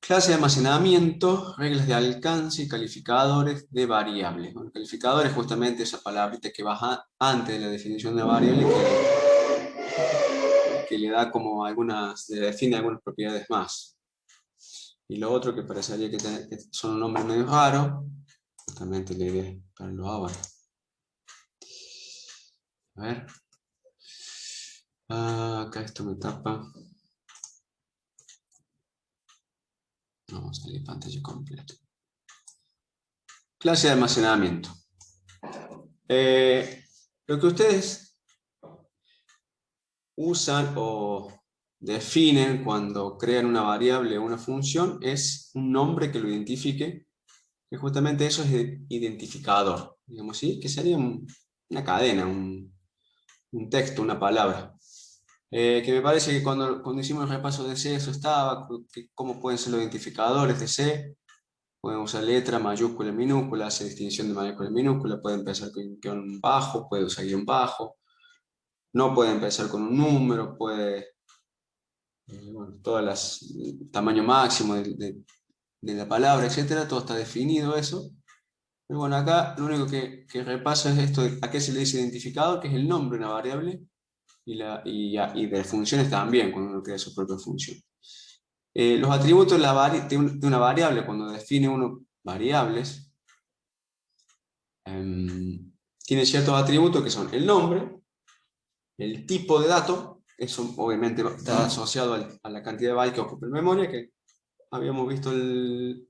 Clase de almacenamiento, reglas de alcance y calificadores de variables. Bueno, calificador es justamente esa palabrita que baja antes de la definición de variable que le da como algunas, le define algunas propiedades más. Y lo otro que parecería que son un nombre medio raro, justamente la idea para lo ahora. A ver. Acá esto me tapa. Vamos a salir pantalla completa. Clase de almacenamiento. Lo que ustedes usan o definen cuando crean una variable o una función es un nombre que lo identifique, que justamente eso es el identificador, digamos, ¿sí? Que sería una cadena, un texto, una palabra. Que me parece que cuando hicimos el repaso de C eso estaba, cómo pueden ser los identificadores de C. Pueden usar letra, mayúscula, minúscula, hacer distinción de mayúscula y minúscula, puede empezar con un bajo, puede usar guión bajo, no puede empezar con un número, puede, bueno, tamaño máximo de la palabra, etcétera, todo está definido eso. Pero bueno, acá lo único que repaso es esto de a qué se le dice identificador, que es el nombre de una variable, y de funciones también, cuando uno crea su propia función. Los atributos de una variable, cuando define uno variables, tiene ciertos atributos que son el nombre, el tipo de dato, eso obviamente está asociado a la cantidad de bytes que ocupa en memoria, que habíamos visto el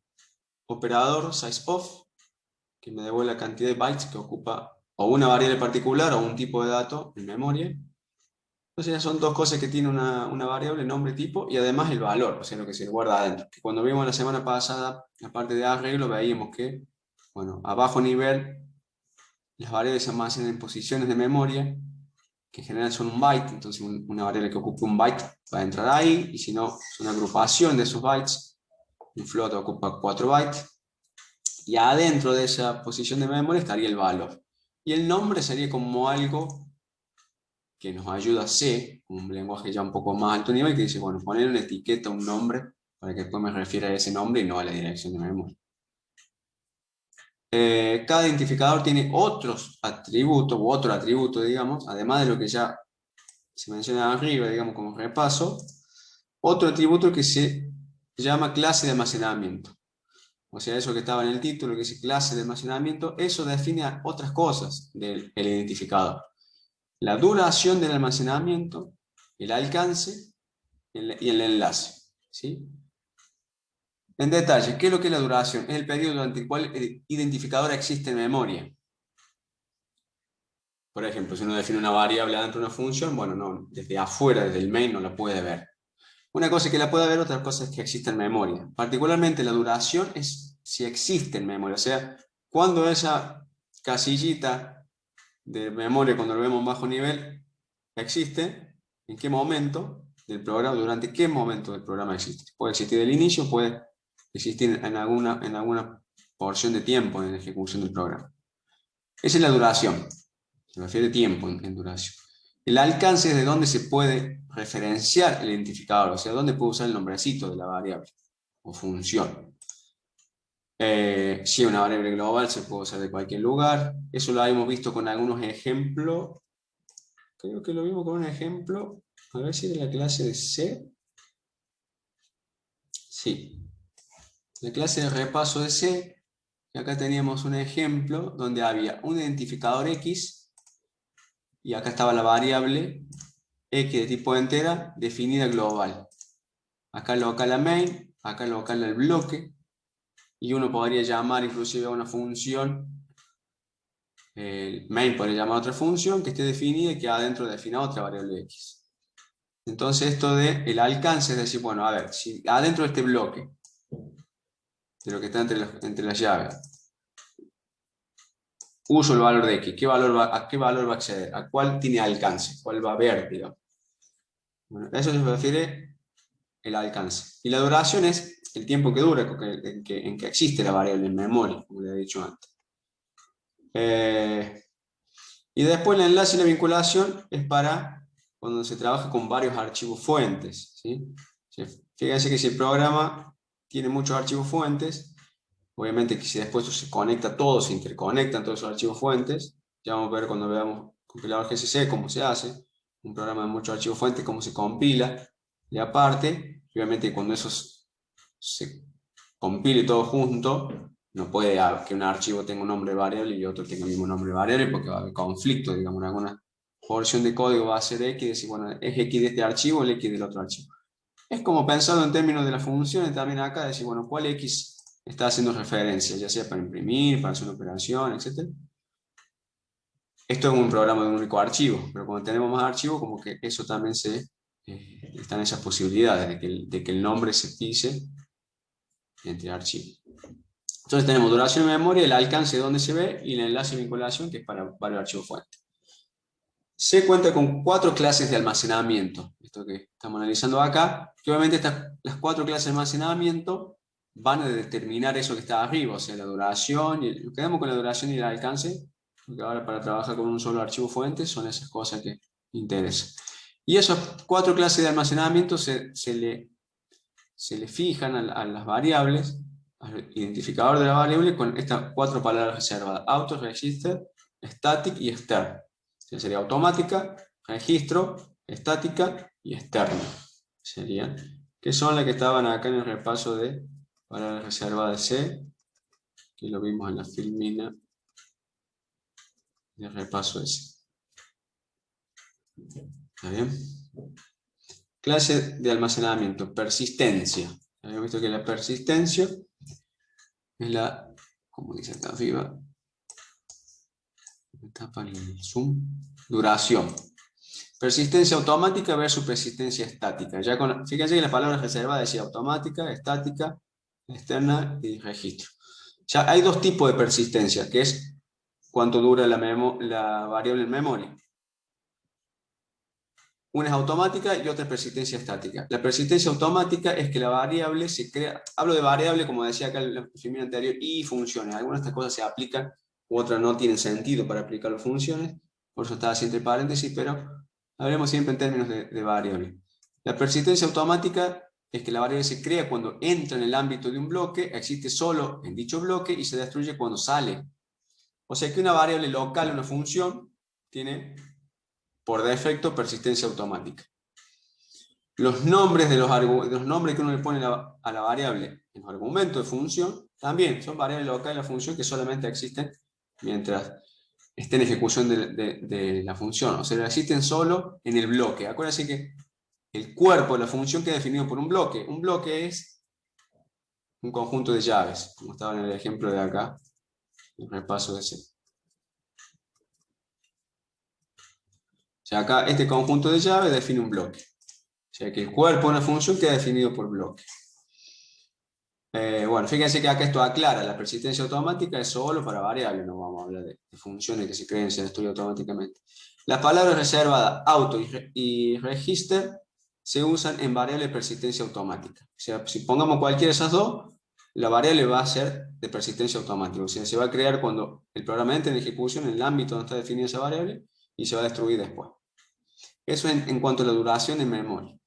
operador sizeof, que me devuelve la cantidad de bytes que ocupa o una variable particular o un tipo de dato en memoria. Entonces ya son dos cosas que tiene una variable, nombre, tipo, y además el valor, o sea, lo que se guarda adentro. Que cuando vimos la semana pasada la parte de arreglo, veíamos que, bueno, a bajo nivel las variables se almacenan en posiciones de memoria, que en general son un byte, entonces una variable que ocupe un byte va a entrar ahí, y si no, es una agrupación de esos bytes, un float ocupa 4 bytes, y adentro de esa posición de memoria estaría el valor. Y el nombre sería como algo que nos ayuda a C, un lenguaje ya un poco más alto nivel, que dice, bueno, poner una etiqueta, un nombre, para que después me refiera a ese nombre y no a la dirección de memoria. Cada identificador tiene otros atributos, u otro atributo, digamos, además de lo que ya se menciona arriba, digamos, como repaso, otro atributo que se llama clase de almacenamiento. O sea, eso que estaba en el título, que dice clase de almacenamiento, eso define otras cosas del identificador. La duración del almacenamiento, el alcance y el enlace. ¿Sí? En detalle, ¿qué es lo que es la duración? Es el periodo durante el cual el identificador existe en memoria. Por ejemplo, si uno define una variable dentro de una función, bueno, no, desde afuera, desde el main, no la puede ver. Una cosa es que la pueda ver, otra cosa es que exista en memoria. Particularmente la duración es si existe en memoria, o sea, cuando esa casillita de memoria, cuando lo vemos en bajo nivel, existe, en qué momento del programa, durante qué momento del programa existe. Puede existir del inicio, puede existir en alguna porción de tiempo en la ejecución del programa. Esa es la duración, se refiere a tiempo en duración. El alcance es de donde se puede referenciar el identificador, o sea, dónde puedo usar el nombrecito de la variable o función. Si es una variable global, se puede usar de cualquier lugar. Eso lo hemos visto con algunos ejemplos. Creo que lo vimos con un ejemplo. A ver si de la clase de C. Sí. La clase de repaso de C. Y acá teníamos un ejemplo donde había un identificador X. Y acá estaba la variable X de tipo entera definida global. Acá local a main, acá local al bloque, y uno podría llamar inclusive a una función, el main podría llamar a otra función que esté definida y que adentro defina otra variable X. Entonces esto de el alcance es decir, bueno, a ver, si adentro de este bloque, de lo que está entre las llaves, uso el valor de X, ¿a qué valor va a acceder? ¿A cuál tiene alcance? ¿Cuál va a ver, digamos? Bueno, a eso se refiere el alcance. Y la duración es el tiempo que dura en que existe la variable en memoria, como le he dicho antes. Y después el enlace y la vinculación es para cuando se trabaja con varios archivos fuentes. ¿Sí? Fíjense que si el programa tiene muchos archivos fuentes. Obviamente que si después se conecta todo, se interconectan todos esos archivos fuentes, ya vamos a ver cuando veamos compilador GCC cómo se hace, un programa de muchos archivos fuentes, cómo se compila, y aparte, obviamente cuando eso se compile todo junto, no puede que un archivo tenga un nombre variable y otro tenga el mismo nombre variable porque va a haber conflicto, digamos, en alguna porción de código va a ser X y decir, bueno, es X de este archivo o el X del otro archivo. Es como pensado en términos de las funciones también acá, decir, bueno, ¿cuál X está haciendo referencia? Ya sea para imprimir, para hacer una operación, etc. Esto es un programa de un único archivo, pero cuando tenemos más archivos, como que eso también están esas posibilidades de que el nombre se pise entre archivos. Entonces tenemos duración de memoria, el alcance de donde se ve y el enlace de vinculación, que es para varios archivos fuentes. Se cuenta con 4 clases de almacenamiento, esto que estamos analizando acá, que obviamente las 4 clases de almacenamiento van a determinar eso que está arriba, o sea, la duración, nos quedamos con la duración y el alcance, porque ahora para trabajar con un solo archivo fuente son esas cosas que interesan. Y esas 4 clases de almacenamiento se le fijan a las variables, al identificador de la variable, con estas 4 palabras reservadas: auto, register, static y extern. Sería automática, registro, estática y externa. Serían, que son las que estaban acá en el repaso de palabras reservadas de C, que lo vimos en la filmina del repaso de C. ¿Está bien? Clase de almacenamiento, persistencia. Habíamos visto que la persistencia es la, como dice acá arriba, me tapa el zoom, duración. Persistencia automática versus persistencia estática. Fíjense que las palabras reservadas decía automática, estática, externa y registro. Ya hay 2 tipos de persistencia, que es cuánto dura la variable en memoria. Una es automática y otra es persistencia estática. La persistencia automática es que la variable se crea, hablo de variable como decía acá en la filmina anterior, y funciones. Algunas de estas cosas se aplican, u otras no tienen sentido para aplicar las funciones, por eso está así entre paréntesis, pero hablemos siempre en términos de variable. La persistencia automática es que la variable se crea cuando entra en el ámbito de un bloque, existe solo en dicho bloque y se destruye cuando sale. O sea que una variable local, una función, tiene por defecto persistencia automática. Los nombres que uno le pone a la variable en los argumentos de función también son variables locales de la función que solamente existen mientras esté en ejecución de la función. O sea, existen solo en el bloque. Acuérdense que el cuerpo de la función queda definido por un bloque. Un bloque es un conjunto de llaves, como estaba en el ejemplo de acá, el repaso de ese. O sea, acá este conjunto de llaves define un bloque. O sea que el cuerpo de una función queda definido por bloque. Bueno, fíjense que acá esto aclara, la persistencia automática es solo para variables, no vamos a hablar de funciones que se creen, se destruyen automáticamente. Las palabras reservadas auto y register se usan en variable de persistencia automática. O sea, si pongamos cualquiera de esas 2, la variable va a ser de persistencia automática. O sea, se va a crear cuando el programa entre en ejecución en el ámbito donde está definida esa variable y se va a destruir después. Eso en cuanto a la duración en memoria.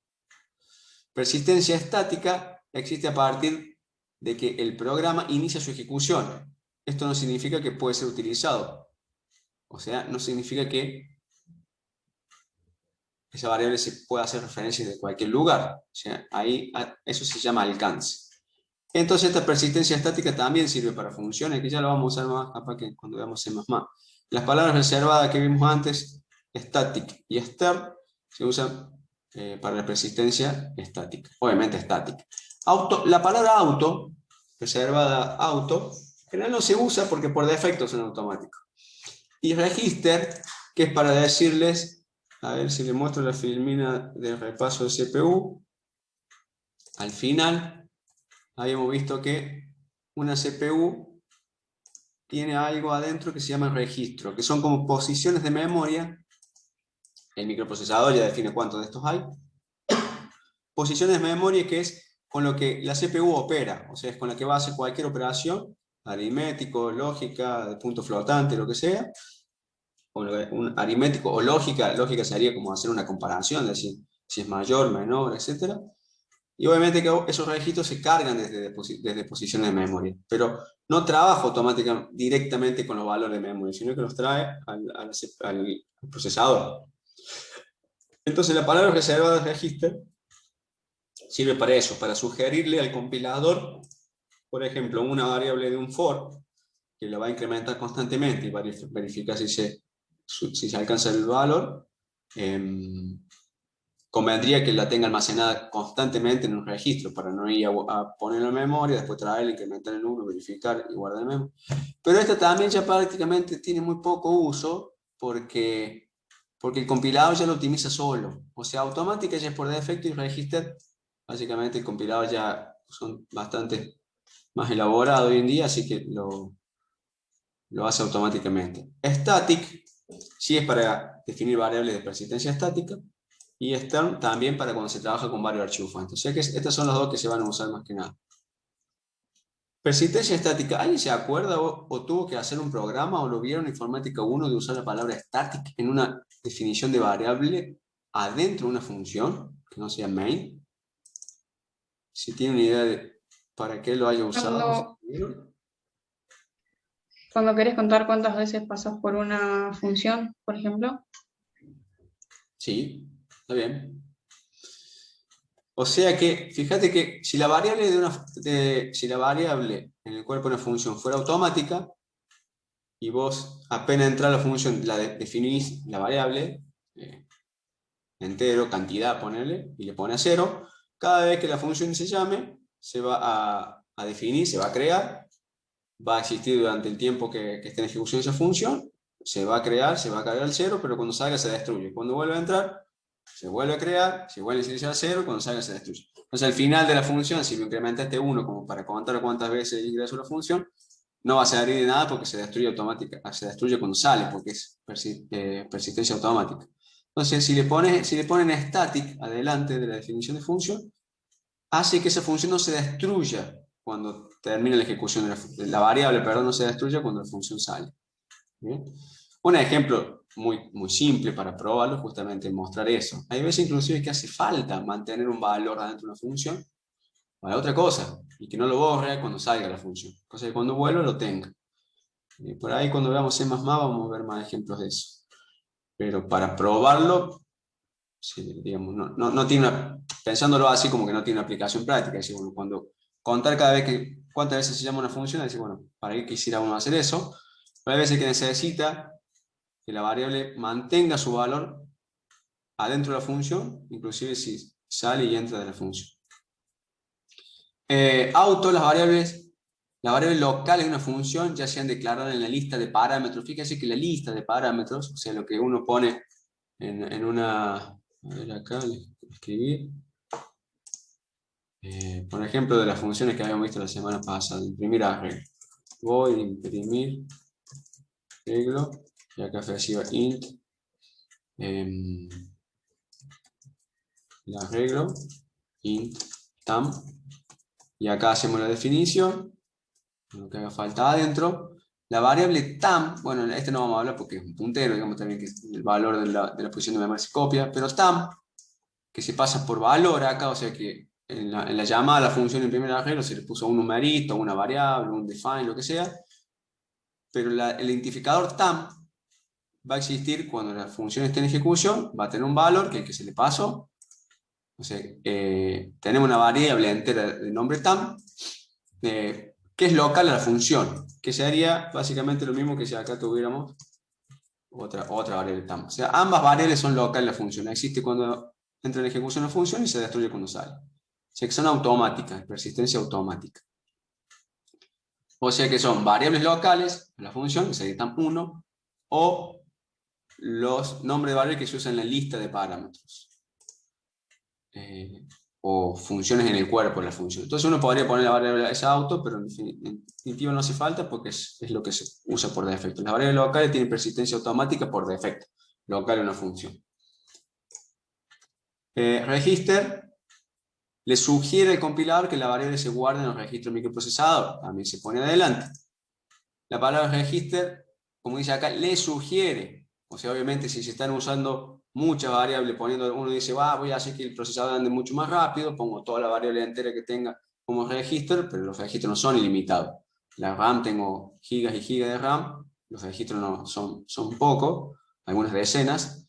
Persistencia estática existe a partir de que el programa inicia su ejecución. Esto no significa que puede ser utilizado. O sea, no significa que esa variable se pueda hacer referencia de cualquier lugar. O sea, ahí eso se llama alcance. Entonces esta persistencia estática también sirve para funciones, que ya lo vamos a usar más capaz que cuando veamos C++. Las palabras reservadas que vimos antes, static y str, se usan para la persistencia estática. Obviamente estática. La palabra auto, reservada auto, en general no se usa porque por defecto son automáticos. Y register, que es para decirles, a ver si le muestro la filmina del repaso de CPU. Al final, habíamos visto que una CPU tiene algo adentro que se llama registro, que son como posiciones de memoria. El microprocesador ya define cuántos de estos hay. Posiciones de memoria que es con lo que la CPU opera, o sea, es con la que va a hacer cualquier operación, aritmético, lógica, de punto flotante, lo que sea. Un aritmético o lógica sería como hacer una comparación, decir si es mayor, menor, etc. Y obviamente que esos registros se cargan desde posiciones de memoria, pero no trabaja automáticamente directamente con los valores de memoria, sino que los trae al procesador. Entonces la palabra reservada de register sirve para eso, para sugerirle al compilador, por ejemplo, una variable de un for, que lo va a incrementar constantemente y va a verificar si se alcanza el valor. Convendría que la tenga almacenada constantemente en un registro para no ir a ponerlo en memoria, después traerla, incrementar el 1, verificar y guardar en memoria. Pero esta también ya prácticamente tiene muy poco uso porque el compilador ya lo optimiza solo. O sea, automática ya es por defecto y register, básicamente el compilador ya son bastante más elaborados hoy en día, así que lo hace automáticamente. Static sí es para definir variables de persistencia estática, y Stern también para cuando se trabaja con varios archivos fuentes. O sea que estas son las dos que se van a usar más que nada. Persistencia estática. ¿Alguien se acuerda o tuvo que hacer un programa o lo vieron en Informática 1 de usar la palabra static en una definición de variable adentro de una función que no sea main? Si tienen una idea de para qué lo haya usado. Cuando querés contar cuántas veces pasas por una función, por ejemplo. Sí, está bien. O sea que, fíjate que si la variable, si la variable en el cuerpo de una función fuera automática, y vos apenas entra la función, definís la variable, entero, cantidad, ponerle, y le pone a 0, cada vez que la función se llame, se va a definir, se va a crear, va a existir durante el tiempo que esté en ejecución esa función, se va a crear, se va a cargar al 0, pero cuando salga se destruye. Cuando vuelve a entrar, se vuelve a crear, se vuelve a iniciar a 0, cuando salga se destruye. Entonces al final de la función, si lo incrementaste 1 como para contar cuántas veces ingresó la función, no va a salir de nada porque se destruye se destruye cuando sale, porque es persistencia automática. Entonces, si le ponen static adelante de la definición de función, hace que esa función no se destruya cuando termine la ejecución de la variable, perdón, no se destruya cuando la función sale. ¿Bien? Un ejemplo muy simple para probarlo, justamente mostrar eso. Hay veces inclusive que hace falta mantener un valor adentro de una función para otra cosa, y que no lo borre cuando salga la función, cosa que cuando vuelva lo tenga. Por ahí cuando veamos C++ vamos a ver más ejemplos de eso. Pero para probarlo, sí, digamos, no tiene pensándolo así como que no tiene una aplicación práctica. Es decir, bueno, cuando contar cada vez cuántas veces se llama una función, decir, bueno, ¿para qué quisiera uno hacer eso? Pero hay veces que necesita que la variable mantenga su valor adentro de la función, inclusive si sale y entra de la función. Las variables locales de una función ya sean declaradas en la lista de parámetros. Fíjense que la lista de parámetros, o sea, lo que uno pone en una... A ver acá, escribí. Por ejemplo, de las funciones que habíamos visto la semana pasada, imprimir arreglo. Voy a imprimir arreglo, y acá reciba int, el arreglo, int, tam, y acá hacemos la definición, lo que haga falta adentro. La variable tam, bueno, este no vamos a hablar porque es un puntero, digamos también que el valor de la posición de memoria se copia, pero tam, que se pasa por valor acá, o sea que en la llamada a la función en primer arreglo se le puso un numerito, una variable, un define, lo que sea, pero el identificador tam va a existir cuando la función esté en ejecución, va a tener un valor que es el que se le pasó. O sea, tenemos una variable entera de nombre tam, que es local a la función, que sería básicamente lo mismo que si acá tuviéramos otra variable tam. O sea, ambas variables son locales a la función. Existe cuando entra en ejecución la función y se destruye cuando sale. O sea, que son automáticas, persistencia automática. O sea que son variables locales a la función, que sería tam1, o los nombres de variables que se usan en la lista de parámetros. O funciones en el cuerpo de la función. Entonces uno podría poner la variable esa auto, pero en definitiva no hace falta porque es lo que se usa por defecto. Las variables locales tienen persistencia automática por defecto, local en una función. Register le sugiere al compilador que la variable se guarde en el registro microprocesador, también se pone adelante. La palabra register, como dice acá, le sugiere, o sea, obviamente si se están usando muchas variables, poniendo, uno dice, voy a hacer que el procesador ande mucho más rápido, pongo toda la variable entera que tenga como registro, pero los registros no son ilimitados. La RAM, tengo gigas y gigas de RAM, los registros no son pocos, algunas decenas,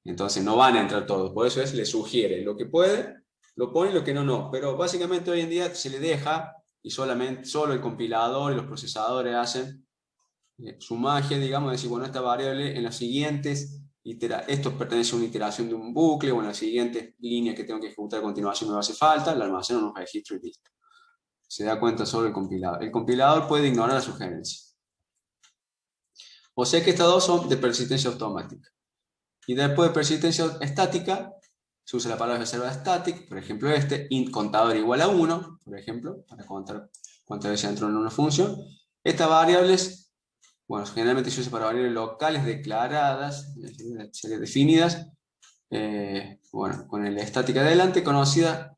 entonces no van a entrar todos, por eso le sugiere, lo que puede, lo pone, lo que no, no, pero básicamente hoy en día se le deja y solo el compilador y los procesadores hacen su magia, digamos, de decir, bueno, esta variable en las siguientes, esto pertenece a una iteración de un bucle, o en la siguiente línea que tengo que ejecutar a continuación me hace falta, la almaceno en un registro y listo. Se da cuenta solo el compilador. El compilador puede ignorar la sugerencia. O sea que estas dos son de persistencia automática. Y después de persistencia estática, se usa la palabra reserva static, por ejemplo int contador igual a 1, por ejemplo, para contar cuántas veces entró en una función. Estas variables, bueno, generalmente se usa para variables locales declaradas, definidas, bueno, con el estática adelante, conocida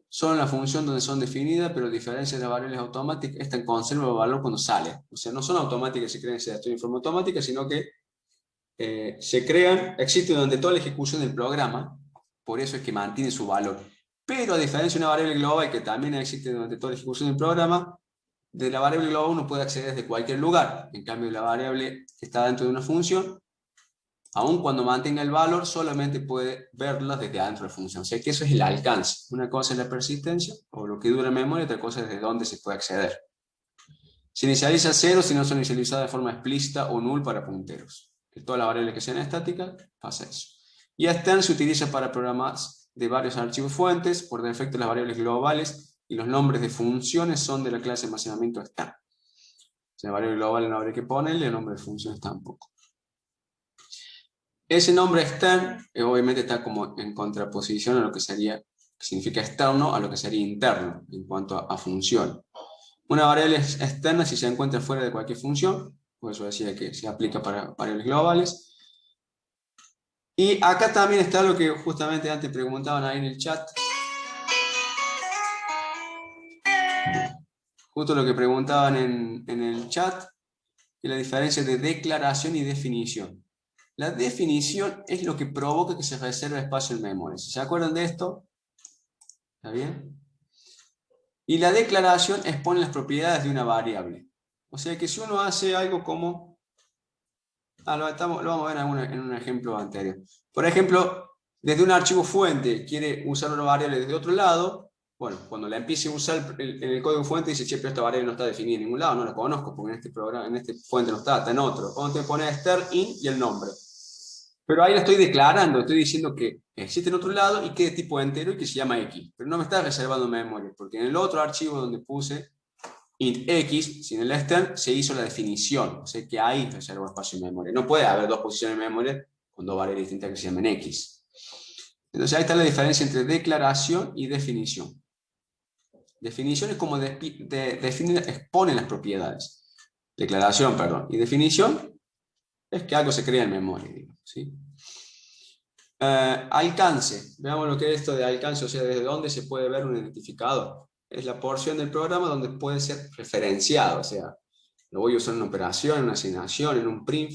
son la función donde son definidas, pero a diferencia de las variables automáticas, esta conserva el valor cuando sale. O sea, no son automáticas, se crean en forma automática, sino que se crean, existen durante toda la ejecución del programa, por eso es que mantiene su valor. Pero a diferencia de una variable global que también existe durante toda la ejecución del programa, de la variable global uno puede acceder desde cualquier lugar. En cambio, la variable que está dentro de una función, aun cuando mantenga el valor, solamente puede verla desde adentro de la función. O sea que eso es el alcance. Una cosa es la persistencia, o lo que dura en memoria, otra cosa es desde dónde se puede acceder. Se inicializa 0 si no son inicializadas de forma explícita o null para punteros. Que todas las variables que sean estáticas, pasa eso. Y stern se utiliza para programas de varios archivos fuentes. Por defecto, las variables globales y los nombres de funciones son de la clase de almacenamiento stern. O sea, la variable global no habría que ponerle, el nombre de funciones tampoco. Ese nombre stern obviamente está como en contraposición a lo que sería, que significa externo, a lo que sería interno en cuanto a función. Una variable es externa si se encuentra fuera de cualquier función, por eso decía que se aplica para variables globales. Y acá también está lo que justamente antes preguntaban ahí en el chat. Justo lo que preguntaban en el chat, que la diferencia de declaración y definición. La definición es lo que provoca que se reserve espacio en memoria. Si se acuerdan de esto, ¿está bien? Y la declaración expone las propiedades de una variable. O sea que si uno hace algo como... lo vamos a ver en un ejemplo anterior. Por ejemplo, desde un archivo fuente quiere usar una variable desde otro lado. Bueno, cuando la empiece a usar en el código fuente dice, che, pero esta variable no está definida en ningún lado, no la conozco porque en este programa, en este fuente no está en otro. Cuando te pone str in y el nombre. Pero ahí la estoy declarando, estoy diciendo que existe en otro lado y que es de tipo entero y que se llama X. Pero no me está reservando memoria, porque en el otro archivo donde puse int X, sin el str, se hizo la definición. O sea que ahí reservo espacio en memoria. No puede haber dos posiciones en memoria con dos variables distintas que se llamen X. Entonces ahí está la diferencia entre declaración y definición. Definición es como expone las propiedades. Declaración, perdón. Y definición es que algo se crea en memoria, digamos, ¿sí? Alcance. Veamos lo que es esto de alcance, o sea, desde dónde se puede ver un identificador. Es la porción del programa donde puede ser referenciado, o sea, lo voy a usar en una operación, en una asignación, en un print,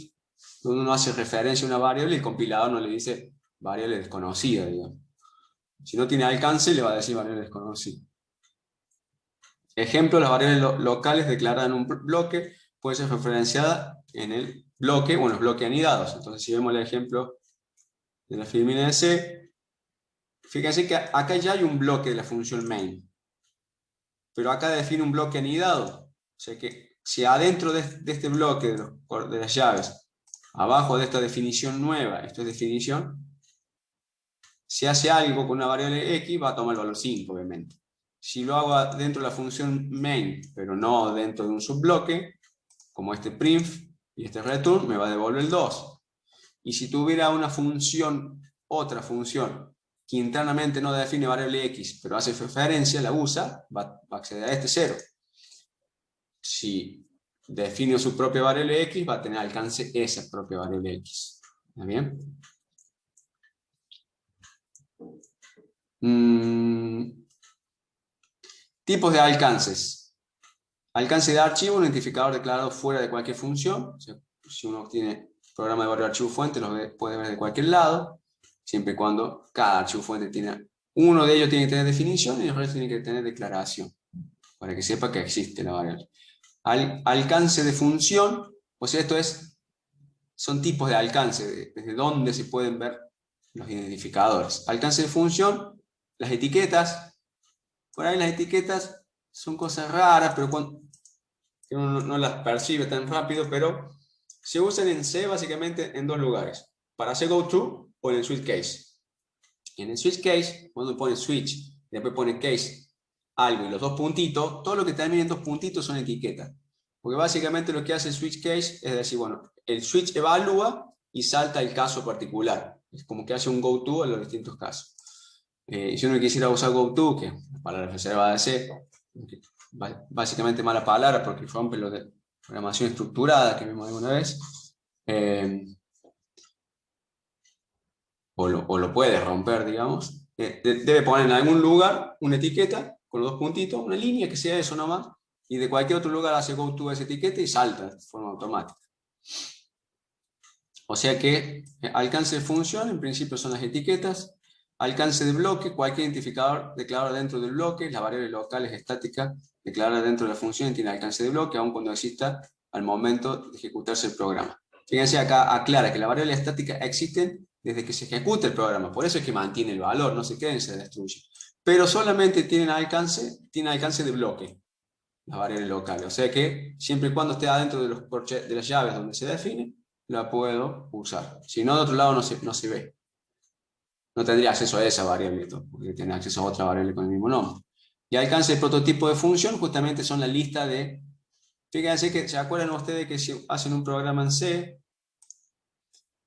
donde uno hace referencia a una variable y el compilador no le dice variable desconocida, digamos. Si no tiene alcance, le va a decir variable desconocida. Ejemplo, las variables locales declaradas en un bloque puede ser referenciada en el bloque o en los bloques anidados. Entonces, si vemos el ejemplo de la filmina de C, fíjense que acá ya hay un bloque de la función main, pero acá define un bloque anidado. O sea que si adentro de este bloque de las llaves, abajo de esta definición nueva, esto es definición, si hace algo con una variable x, va a tomar el valor 5, obviamente. Si lo hago dentro de la función main, pero no dentro de un subbloque, como este print y este return, me va a devolver el 2. Y si tuviera una función, otra función, que internamente no define variable x, pero hace referencia, la usa, va a acceder a este 0. Si define su propia variable x, va a tener alcance esa propia variable x. ¿Está bien? Tipos de alcances. Alcance de archivo, un identificador declarado fuera de cualquier función. O sea, si uno tiene, programa de varios archivos fuentes los puede ver de cualquier lado, siempre y cuando cada archivo fuente tiene, uno de ellos tiene que tener definición y el resto tiene que tener declaración, para que sepa que existe la variable. Alcance de función, o sea, son tipos de alcance, desde donde se pueden ver los identificadores. Alcance de función, las etiquetas, por ahí las etiquetas son cosas raras, pero uno no las percibe tan rápido, pero se usan en C básicamente en dos lugares, para hacer goto o en el switch case. En el switch case, cuando pone switch y después pone case, algo y los dos puntitos, todo lo que termina en dos puntitos son etiquetas. Porque básicamente lo que hace el switch case es decir, bueno, el switch evalúa y salta el caso particular. Es como que hace un goto en los distintos casos. Si uno quisiera usar goto, que la palabra reservada de C, básicamente mala palabra porque rompe lo de programación estructurada que vimos alguna vez, o lo puede romper, digamos, debe poner en algún lugar una etiqueta con los dos puntitos, una línea que sea eso nomás, y de cualquier otro lugar hace goto a esa etiqueta y salta de forma automática. O sea que alcance de función en principio son las etiquetas, alcance de bloque, cualquier identificador declarado dentro del bloque, las variables locales estáticas declaradas dentro de la función tiene alcance de bloque, aun cuando exista al momento de ejecutarse el programa. Fíjense acá, aclara que las variables estáticas existen desde que se ejecuta el programa, por eso es que mantiene el valor, no se queda y se destruye. Pero solamente tienen alcance de bloque, las variables locales. O sea que siempre y cuando esté adentro de las llaves donde se define, la puedo usar. Si no, de otro lado no se ve. No tendría acceso a esa variable, porque tiene acceso a otra variable con el mismo nombre. Y alcance de prototipo de función justamente son la lista de... Fíjense que, ¿se acuerdan ustedes que si hacen un programa en C,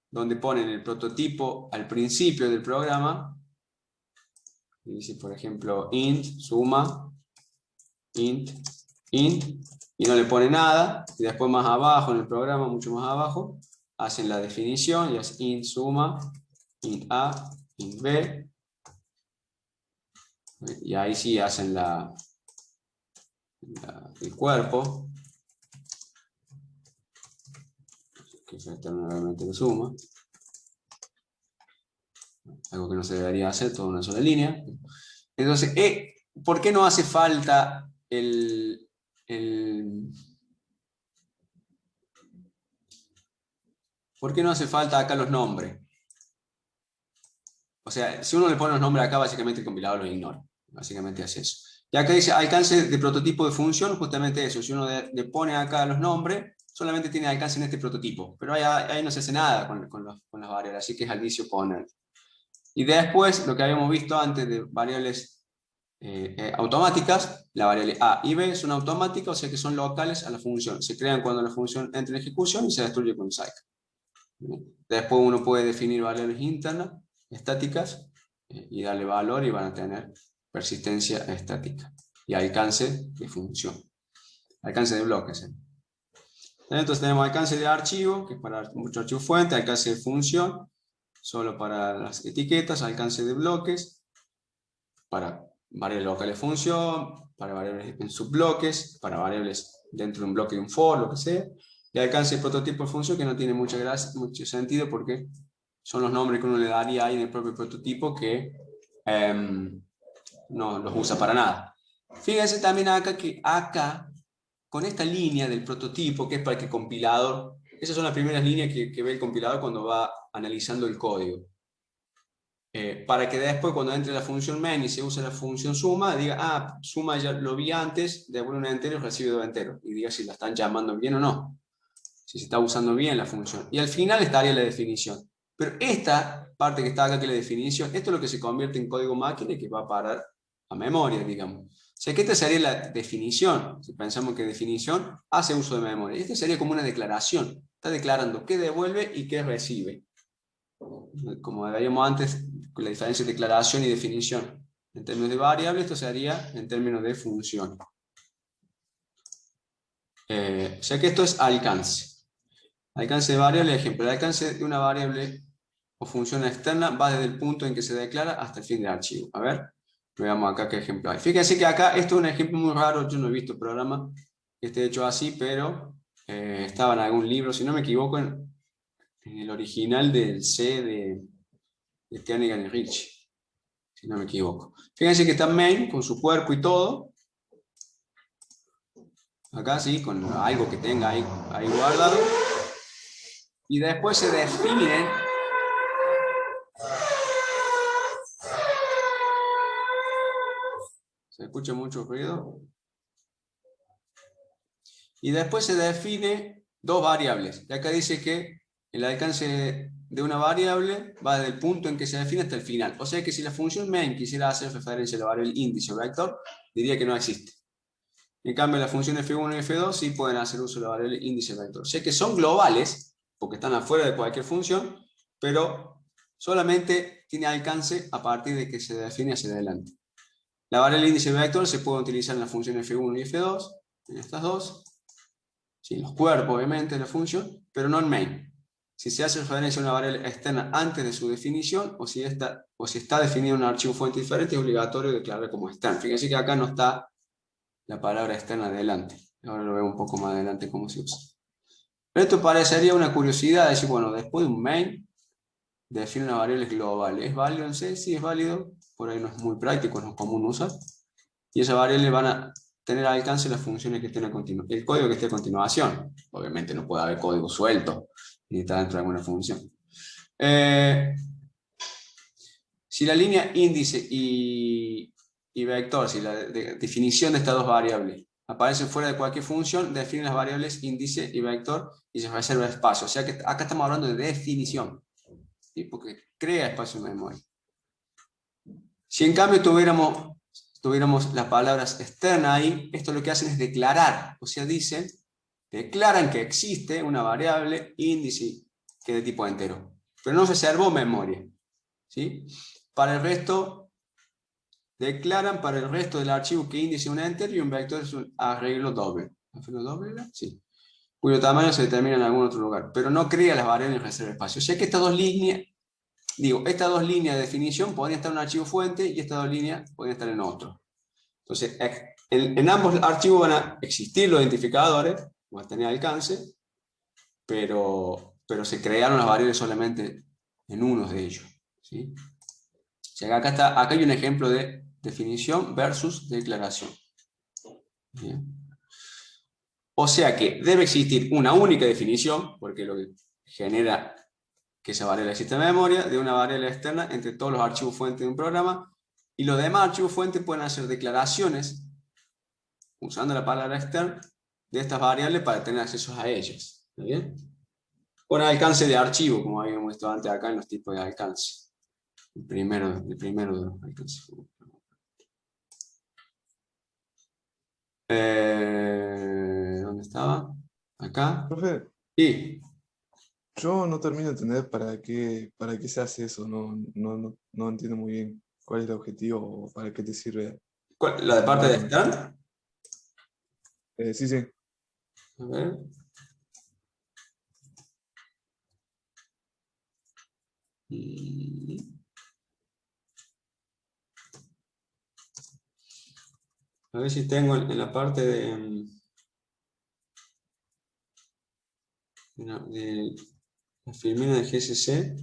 donde ponen el prototipo al principio del programa, y dice, por ejemplo, int, suma, int, y no le pone nada, y después más abajo en el programa, mucho más abajo, hacen la definición, y es int suma, int a, int b, y ahí sí hacen el cuerpo, que es realmente de suma, algo que no se debería hacer, toda una sola línea. Entonces, ¿por qué no hace falta ¿por qué no hace falta acá los nombres? O sea, si uno le pone los nombres acá, básicamente el compilador los ignora. Básicamente hace eso. Y acá dice alcance de prototipo de función, justamente eso. Si uno le pone acá los nombres, solamente tiene alcance en este prototipo. Pero ahí no se hace nada con las variables, así que es al vicio poner. Y después, lo que habíamos visto antes de variables automáticas, la variable A y B son automáticas, o sea que son locales a la función. Se crean cuando la función entra en ejecución y se destruye cuando salga. Después uno puede definir variables internas, estáticas, y darle valor y van a tener persistencia estática y alcance de función, alcance de bloques. Entonces tenemos alcance de archivo, que es para mucho archivo fuente, alcance de función, solo para las etiquetas, alcance de bloques, para variables locales de función, para variables en subbloques, para variables dentro de un bloque de un for, lo que sea, y alcance de prototipo de función que no tiene mucho sentido porque son los nombres que uno le daría ahí en el propio prototipo que no los usa para nada. Fíjense también acá que con esta línea del prototipo, que es para que el compilador, esas son las primeras líneas que ve el compilador cuando va analizando el código. Para que después cuando entre la función main y se use la función suma, diga, suma ya lo vi antes, devuelve un entero y recibe dos enteros. Y diga si la están llamando bien o no. Si se está usando bien la función. Y al final estaría la definición. Pero esta parte que está acá, que es la definición, esto es lo que se convierte en código máquina y que va a parar a memoria, digamos. O sea que esta sería la definición. Si pensamos que definición hace uso de memoria. Esta sería como una declaración. Está declarando qué devuelve y qué recibe. Como veíamos antes, con la diferencia de declaración y definición. En términos de variable, esto se haría en términos de función. O sea que esto es alcance. Alcance de variable, ejemplo, el alcance de una variable o función externa va desde el punto en que se declara hasta el fin del archivo. A ver, veamos acá qué ejemplo hay. Fíjense que acá, esto es un ejemplo muy raro, yo no he visto programa que esté hecho así, pero estaba en algún libro, si no me equivoco, en el original del C de Kernighan y Ricci, si no me equivoco. Fíjense que está main con su cuerpo y todo. Acá sí, con algo que tenga ahí guardado. Y después se definen ¿se escucha mucho ruido? Y después se define dos variables. Y acá dice que el alcance de una variable va desde el punto en que se define hasta el final. O sea que si la función main quisiera hacer referencia a la variable índice o vector, diría que no existe. En cambio, la función f1 y f2 sí pueden hacer uso de la variable índice o vector. O sea que son globales, porque están afuera de cualquier función, pero solamente tiene alcance a partir de que se define hacia adelante. La variable índice vector se puede utilizar en la función f1 y f2, en estas dos, sí, en los cuerpos obviamente de la función, pero no en main. Si se hace referencia a una variable externa antes de su definición, o si está definido en un archivo fuente diferente, es obligatorio declararla como externa. Fíjense que acá no está la palabra externa adelante. Ahora lo veo un poco más adelante cómo se usa. Pero esto parecería una curiosidad, decir, bueno, después de un main, define una variable global. ¿Es válido en C? Sí, es válido. Por ahí no es muy práctico, no es común usar. Y esa variable van a tener al alcance las funciones que estén a continuación. El código que esté a continuación. Obviamente no puede haber código suelto ni está dentro de alguna función. Si la línea índice y vector, si la definición de estas dos variables aparecen fuera de cualquier función, definen las variables índice y vector y se reserva espacio. O sea que acá estamos hablando de definición, ¿sí? Porque crea espacio en memoria. Si en cambio tuviéramos las palabras externas ahí, esto lo que hacen es declarar, o sea, declaran que existe una variable índice que es de tipo entero, pero no se reservó memoria, ¿sí? Para el resto, declaran para el resto del archivo que índice es un enter y un vector es un arreglo doble. ¿Arreglo doble? Sí. Cuyo tamaño se determina en algún otro lugar, pero no crea las variables en reserva de espacio. O sea que estas dos líneas de definición podrían estar en un archivo fuente y estas dos líneas podrían estar en otro. Entonces, en ambos archivos van a existir los identificadores, van a tener alcance, pero se crearon las variables solamente en uno de ellos, ¿sí? O sea, acá hay un ejemplo de definición versus declaración. ¿Bien? O sea que debe existir una única definición, porque lo que genera que esa variable exista en memoria, de una variable externa entre todos los archivos fuentes de un programa, y los demás archivos fuentes pueden hacer declaraciones usando la palabra externa de estas variables para tener acceso a ellas. ¿Está bien? Con alcance de archivo, como habíamos visto antes acá en los tipos de alcance. El primero de los alcances. ¿Dónde estaba? Acá. Profe, Sí. yo no termino de entender para qué se hace eso, no entiendo muy bien cuál es el objetivo o para qué te sirve ¿La de parte de declararlo. externa? Sí, sí. A ver. A ver si tengo en la parte de la filmina de GSC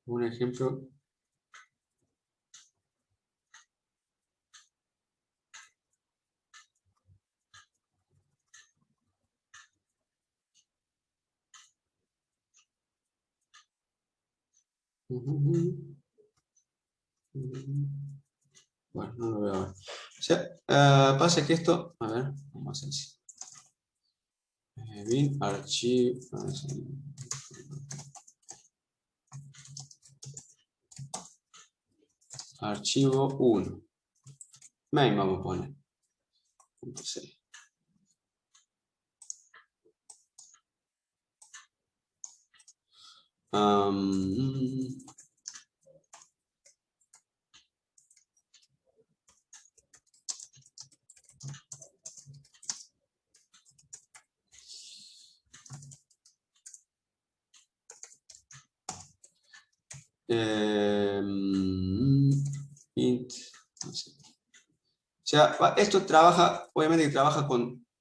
un ejemplo. Bueno, no lo veo ahora. O sea, pasa que esto, a ver, vamos a hacer así. Bin archivo. Archivo 1. Main vamos a poner. Entonces, int, no sé. O sea, esto trabaja, obviamente que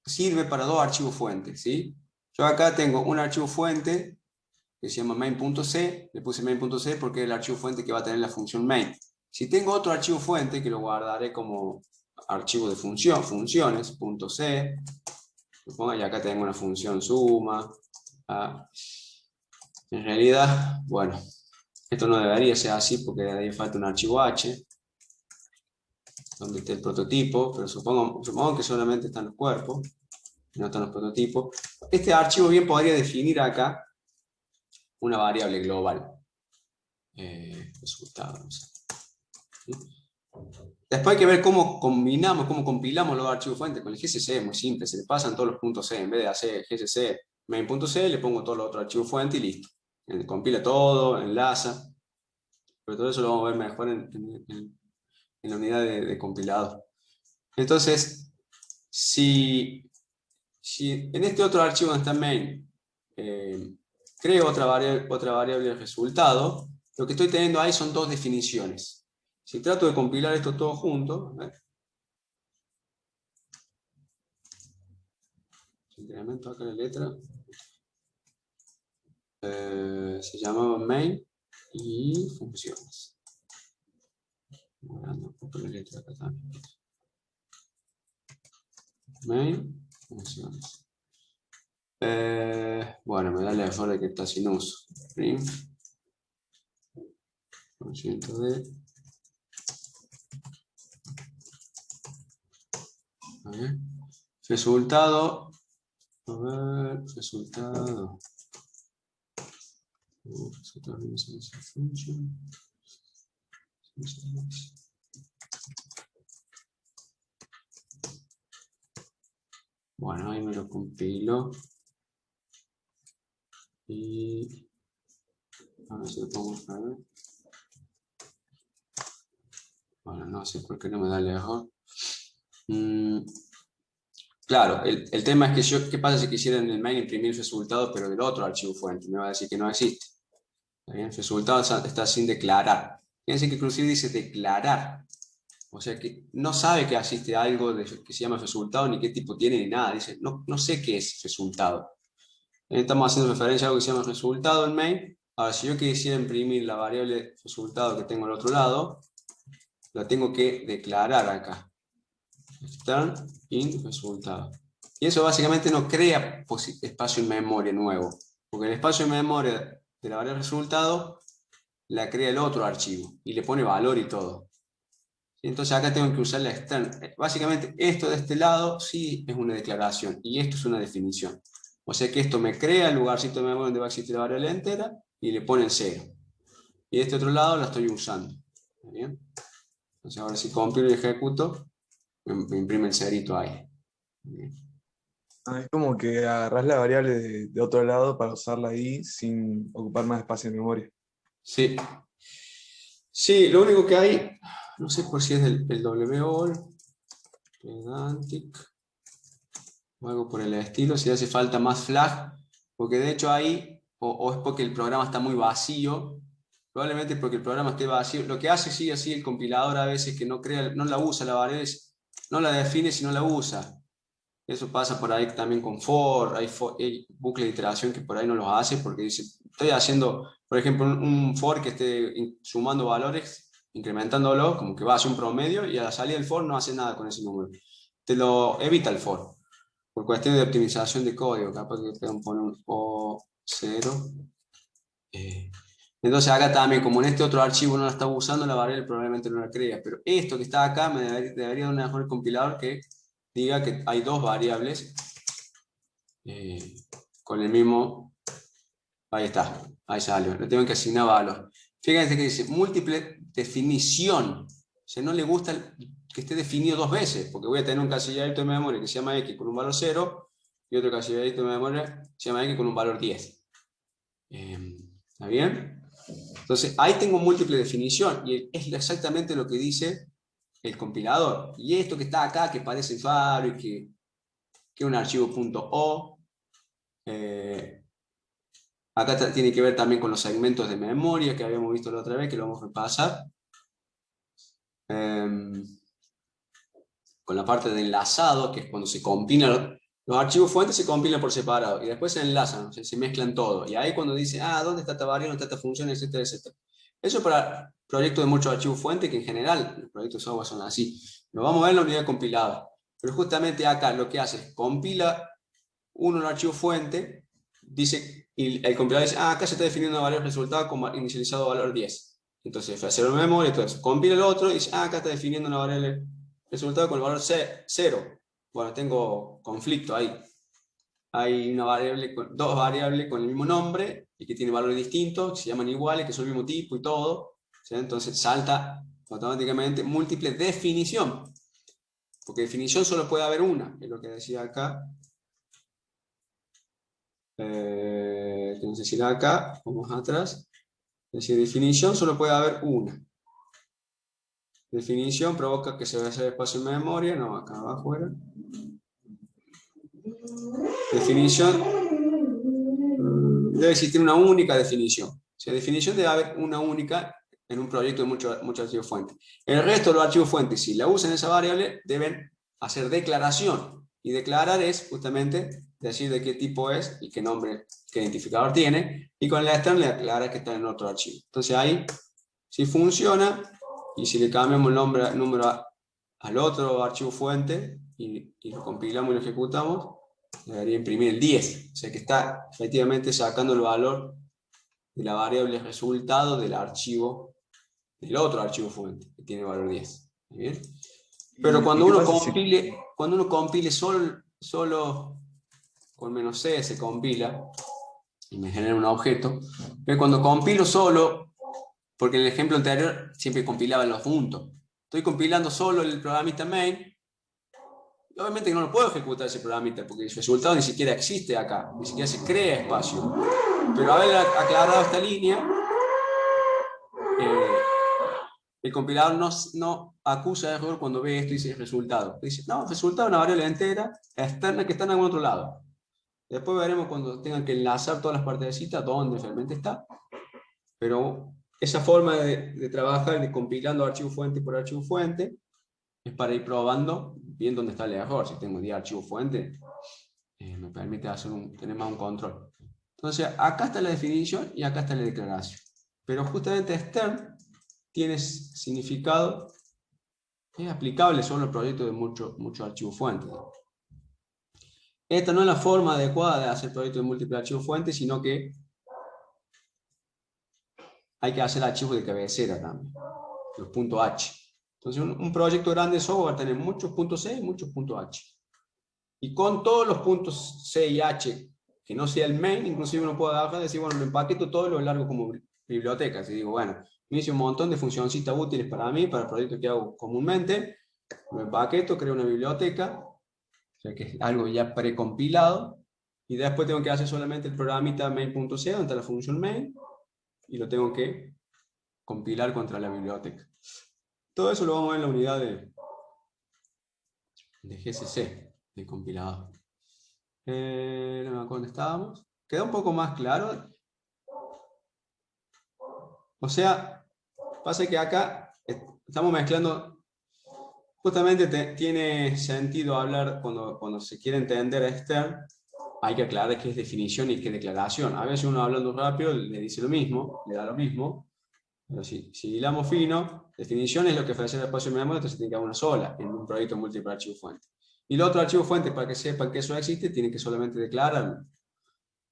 sirve para dos archivos fuentes, ¿sí? Yo acá tengo un archivo fuente que se llama main.c, le puse main.c porque es el archivo fuente que va a tener la función main. Si tengo otro archivo fuente, que lo guardaré como archivo de funciones.c, y acá tengo una función suma. En realidad, bueno, esto no debería ser así porque ahí falta un archivo h, donde esté el prototipo, pero supongo que solamente están los cuerpos, no están los prototipos. Este archivo bien podría definir acá una variable global. Resultados. ¿Sí? Después hay que ver cómo combinamos, cómo compilamos los archivos fuentes. Con el GCC es muy simple, se le pasan todos los puntos C. En vez de hacer GCC main.c, le pongo todos los otros archivos fuentes y listo. Compila todo, enlaza. Pero todo eso lo vamos a ver mejor en la unidad de compilado. Entonces, si en este otro archivo donde está main, creo otra variable de resultado, lo que estoy teniendo ahí son dos definiciones. Si trato de compilar esto todo junto, incremento acá la letra, se llamaba main y funciones. Un poco la letra acá también. Main, funciones. Bueno, me da el error de que está sin uso. Print. %d. A ver. Resultado. A ver, resultado. Bueno, ahí me lo compilo. Y a ver si lo pongo a ver. Bueno, no sé por qué no me da el error. Claro, el tema es que ¿qué pasa si quisiera en el main imprimir el resultado, pero del otro archivo fuente? Me va a decir que no existe. ¿Está bien? El resultado está sin declarar. Fíjense que inclusive dice declarar. O sea que no sabe que existe algo que se llama resultado, ni qué tipo tiene, ni nada. Dice, no sé qué es resultado. Estamos haciendo referencia a algo que se llama resultado en main. Ahora, si yo quisiera imprimir la variable resultado que tengo al otro lado, la tengo que declarar acá. Return int resultado. Y eso básicamente no crea espacio en memoria nuevo, porque el espacio en memoria de la variable resultado la crea el otro archivo y le pone valor y todo. Entonces acá tengo que usar la extern. Básicamente esto de este lado sí es una declaración y esto es una definición. O sea que esto me crea el lugarcito de memoria donde va a existir la variable entera y le pone el 0. Y de este otro lado la estoy usando. ¿Está bien? Entonces ahora si compilo y ejecuto, me imprime el cerito ahí. Es como que agarrás la variable de otro lado para usarla ahí sin ocupar más espacio en memoria. Sí. Sí, lo único que hay, no sé por si es el WOL, Pedantic, o algo por el estilo, si hace falta más flag, porque de hecho ahí, o es porque el programa está muy vacío, probablemente porque el programa esté vacío. Lo que hace sí así el compilador a veces que no la usa la variable, no la define sino la usa. Eso pasa por ahí también con for, hay bucles de iteración que por ahí no los hace porque dice, estoy haciendo, por ejemplo, un for que esté sumando valores, incrementándolo, como que va a hacer un promedio y a la salida del for no hace nada con ese número. Te lo evita el for, por cuestión de optimización de código, capaz que puedan poner un O0. Entonces acá también, como en este otro archivo no la está usando, la variable probablemente no la crea, pero esto que está acá me debería dar un mejor compilador que diga que hay dos variables con el mismo, ahí está, ahí salió, le tengo que asignar valor. Fíjense que dice múltiple definición, o sea, no le gusta que esté definido dos veces, porque voy a tener un casilladito de memoria que se llama x con un valor 0 y otro casilladito de memoria que se llama x con un valor 10. ¿Está bien? Entonces, ahí tengo múltiple definición y es exactamente lo que dice el compilador. Y esto que está acá, que parece faro y que es un archivo .o, acá tiene que ver también con los segmentos de memoria que habíamos visto la otra vez, que lo vamos a repasar. Con la parte de enlazado, que es cuando se combina Los archivos fuentes se compilan por separado y después se enlazan, o sea, se mezclan todo. Y ahí cuando dice, ¿dónde está esta variable, dónde está esta función, etcétera, etcétera? Eso para proyectos de muchos archivos fuentes, que en general los proyectos de software son así. Lo vamos a ver en la unidad compilada. Pero justamente acá lo que hace es compila uno el archivo fuente, dice, y el compilador dice, acá se está definiendo una variable resultado como inicializado valor 10. Entonces, hacer una memoria, entonces compila el otro y dice, acá está definiendo una variable resultado con el valor 0. Bueno, tengo conflicto ahí. Hay una variable, dos variables con el mismo nombre y que tienen valores distintos, que se llaman iguales, que son el mismo tipo y todo. ¿Sí? Entonces salta automáticamente múltiple definición. Porque definición solo puede haber una, es lo que decía acá. Que no sé si era acá, vamos atrás. Es decir, definición solo puede haber una. Definición provoca que se vaya a hacer espacio en memoria, no, acá abajo era. Definición, debe existir una única definición. O sea, definición debe haber una única en un proyecto de muchos archivos fuentes. El resto de los archivos fuentes, si la usan esa variable, deben hacer declaración. Y declarar es justamente decir de qué tipo es y qué nombre, qué identificador tiene. Y con el extern le aclara que está en otro archivo. Entonces ahí, si funciona, y si le cambiamos el número al otro archivo fuente y lo compilamos y lo ejecutamos, debería imprimir el 10. O sea que está efectivamente sacando el valor de la variable resultado del archivo, del otro archivo fuente, que tiene valor 10. ¿Bien? Pero cuando uno compile solo con "-c", se compila y me genera un objeto. Pero cuando compilo solo, porque en el ejemplo anterior siempre compilaba los puntos, estoy compilando solo el programita main. Obviamente que no lo puedo ejecutar ese programita porque el resultado ni siquiera existe acá, ni siquiera se crea espacio. Pero haber aclarado esta línea, el compilador no acusa de error cuando ve esto y dice resultado. Dice, no, resultado es una variable entera externa que está en algún otro lado. Después veremos cuando tengan que enlazar todas las partecitas dónde realmente está. Pero esa forma de trabajar, de compilando archivo fuente por archivo fuente, es para ir probando bien dónde está el error. Si tengo 10 archivos fuente, me permite tener más un control. Entonces, acá está la definición y acá está la declaración. Pero justamente extern tiene significado, es aplicable solo al proyecto de muchos archivos fuentes. Esta no es la forma adecuada de hacer proyectos de múltiples archivos fuentes, sino que hay que hacer archivos de cabecera también, los .h. Entonces, un proyecto grande de software va a tener muchos .c y muchos .h. Y con todos los puntos C y H, que no sea el main, inclusive uno puede agarrar y decir, bueno, lo empaqueto todo y lo largo como biblioteca. Y digo, bueno, me hice un montón de funcioncitas útiles para mí, para el proyecto que hago comúnmente, lo empaqueto, creo una biblioteca, o sea que es algo ya precompilado, y después tengo que hacer solamente el programita main.c, donde está la función main, y lo tengo que compilar contra la biblioteca. Todo eso lo vamos a ver en la unidad de GCC. De compilador. No me acuerdo dónde estábamos. ¿Queda un poco más claro? O sea, pasa que acá estamos mezclando, justamente tiene sentido hablar cuando se quiere entender extern, hay que aclarar qué es definición y qué es declaración. A veces uno hablando rápido le dice lo mismo, le da lo mismo, pero si hilamos fino, definición es lo que ofrece el espacio de memoria, entonces tiene que haber una sola en un proyecto múltiple archivo fuente. Y el otro archivo fuente, para que sepan que eso existe, tiene que solamente declararlo.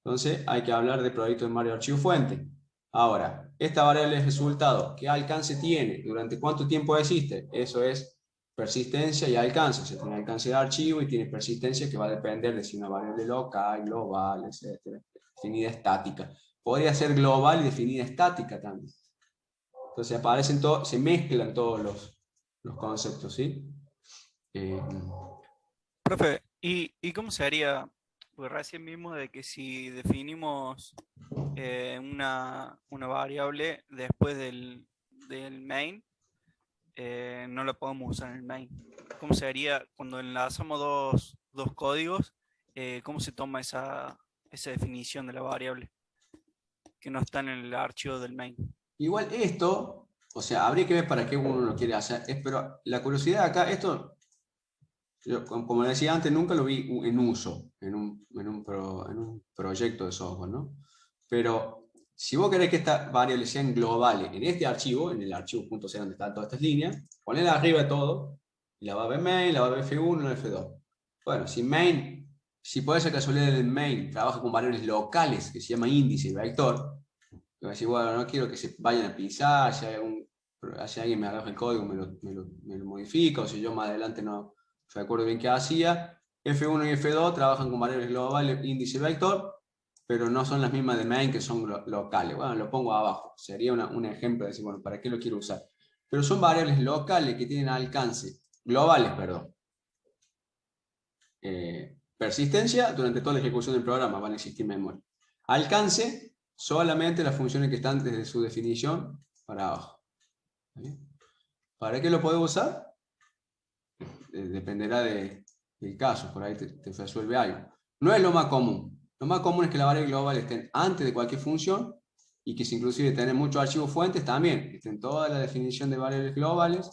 Entonces hay que hablar de proyectos en varios archivos fuente. Ahora, esta variable de resultado, ¿qué alcance tiene? ¿Durante cuánto tiempo existe? Eso es persistencia y alcance. O sea, tiene alcance de archivo y tiene persistencia que va a depender de si una variable local, global, etc. Definida estática. Podría ser global y definida estática también. Entonces aparecen se mezclan todos los conceptos, ¿sí? Profe, ¿y cómo se haría? Pues recién vimos de que si definimos una variable después del main, no la podemos usar en el main. ¿Cómo se haría cuando enlazamos dos códigos? ¿Cómo se toma esa definición de la variable que no está en el archivo del main? Igual esto, o sea, habría que ver para qué uno lo quiere hacer, pero la curiosidad acá, esto Yo, como decía antes, nunca lo vi en uso, en un proyecto de software, ¿no? Pero si vos querés que estas variables sean globales en este archivo, en el archivo.c donde están todas estas líneas, ponela arriba de todo, y la va a ver main, la va a ver F1, la F2. Bueno, si puede ser casualidad del main trabaja con variables locales, que se llama índice y vector, yo decir, bueno, no quiero que se vayan a pisar, si alguien me agarra el código, me lo modifica, o si yo más adelante no recuerdo bien qué hacía. F1 y F2 trabajan con variables globales, índice y vector, pero no son las mismas de main, que son locales. Bueno, lo pongo abajo. Sería un ejemplo de decir, bueno, ¿para qué lo quiero usar? Pero son variables locales que tienen alcance, globales, perdón. Persistencia, durante toda la ejecución del programa van a existir en memoria. Alcance, solamente las funciones que están desde su definición para abajo. ¿Sí? ¿Para qué lo puedo usar? Dependerá del caso, por ahí te resuelve algo. No es lo más común. Lo más común es que la variable global estén antes de cualquier función y que si inclusive tener muchos archivos fuentes también estén toda la definición de variables globales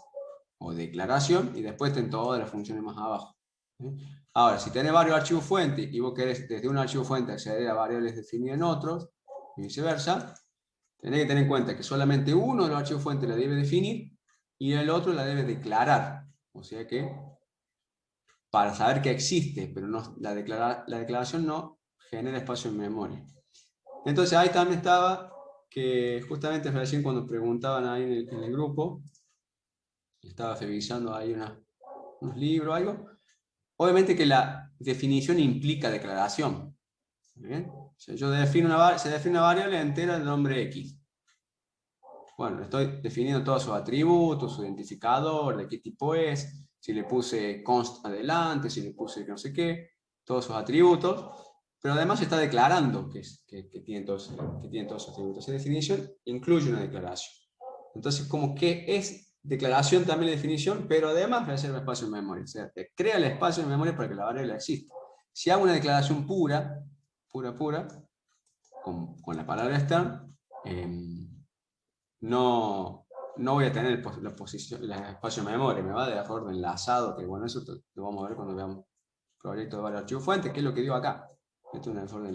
o declaración y después estén todas las funciones más abajo. ¿Sí? Ahora, si tenés varios archivos fuentes y vos querés desde un archivo fuente acceder a variables definidas en otros y viceversa, tenés que tener en cuenta que solamente uno de los archivos fuentes la debe definir y el otro la debe declarar. O sea que, para saber que existe, pero no, la declaración no genera espacio en memoria. Entonces ahí también estaba, que justamente recién cuando preguntaban ahí en el grupo, estaba revisando ahí unos libros o algo, obviamente que la definición implica declaración. ¿Bien? O sea, se define una variable entera de nombre X. Bueno, estoy definiendo todos sus atributos, su identificador, de qué tipo es, si le puse const adelante, si le puse no sé qué, todos sus atributos, pero además está declarando que tiene todos sus atributos. Esa definición incluye una declaración. Entonces, como que es declaración también la definición, pero además reserva espacio en memoria. O sea, crea el espacio en memoria para que la variable exista. Si hago una declaración pura, con la palabra string, no voy a tener el espacio de memoria, me va de error de enlazado, que bueno, eso lo vamos a ver cuando veamos proyectos de varios archivos fuentes, que es lo que digo acá. Esto es un error de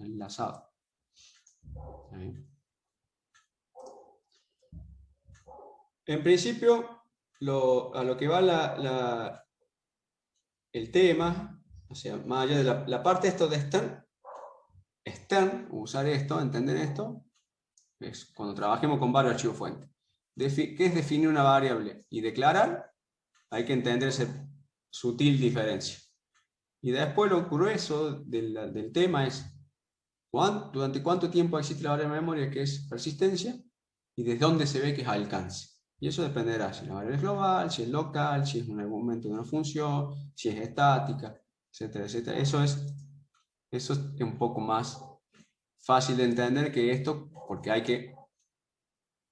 enlazado. ¿Sí? En principio, a lo que va el tema, o sea, más allá de la parte esto de usar esto, entender esto, es cuando trabajemos con varios archivos fuentes. ¿Qué es definir una variable y declarar? Hay que entender esa sutil diferencia. Y después lo grueso del tema es durante cuánto tiempo existe la variable de memoria, que es persistencia, y desde dónde se ve que es alcance. Y eso dependerá si la variable es global, si es local, si es un argumento de una función, si es estática, etcétera, etcétera. Eso es un poco más fácil de entender que esto, porque hay que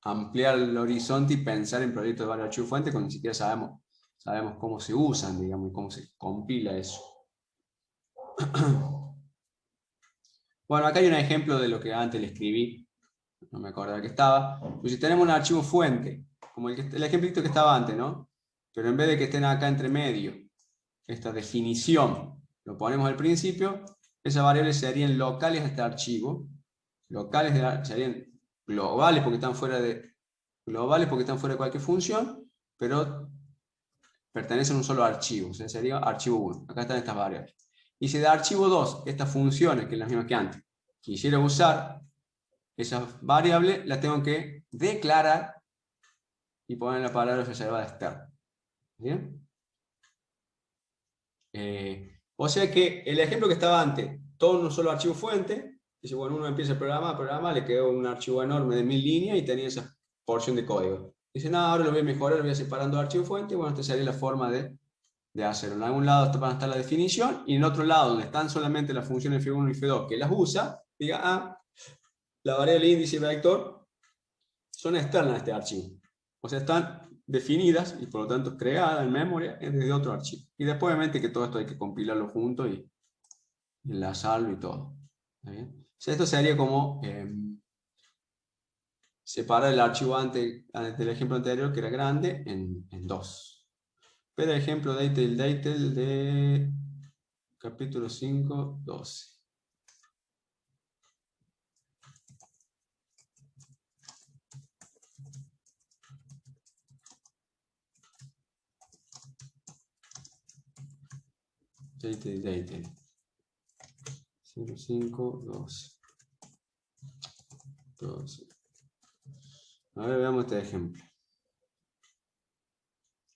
ampliar el horizonte y pensar en proyectos de varios archivos fuentes cuando ni siquiera sabemos cómo se usan, digamos, y cómo se compila eso. Bueno, acá hay un ejemplo de lo que antes le escribí, no me acordaba que estaba. Pues si tenemos un archivo fuente, como el ejemplito que estaba antes, ¿no? Pero en vez de que estén acá entre medio, esta definición, lo ponemos al principio, esas variables serían locales a este archivo, serían globales porque están fuera de cualquier función, pero pertenecen a un solo archivo, o sea, sería archivo 1. Acá están estas variables. Y si de archivo 2, estas funciones, que es las mismas que antes, quisiera usar esas variables, las tengo que declarar y poner la palabra reservada externa. ¿Bien? O sea que el ejemplo que estaba antes, todo en un solo archivo fuente, dice, bueno, uno empieza el programa, le quedó un archivo enorme de 1000 líneas y tenía esa porción de código. Dice, no, ahora lo voy a mejorar, lo voy a separando de archivo fuente, bueno, esta sería la forma de hacerlo. En algún lado van a estar la definición y en otro lado, donde están solamente las funciones F1 y F2 que las usa, diga, la variable índice y vector son externas a este archivo. O sea, están definidas y por lo tanto creadas en memoria desde otro archivo. Y después obviamente que todo esto hay que compilarlo junto y enlazarlo y todo. ¿Está bien? O sea, esto sería como separar el archivo antes del ejemplo anterior, que era grande, en dos. Pero ejemplo Datel de capítulo 5, 12. Datel. 05, 12. 12. A ver, veamos este ejemplo.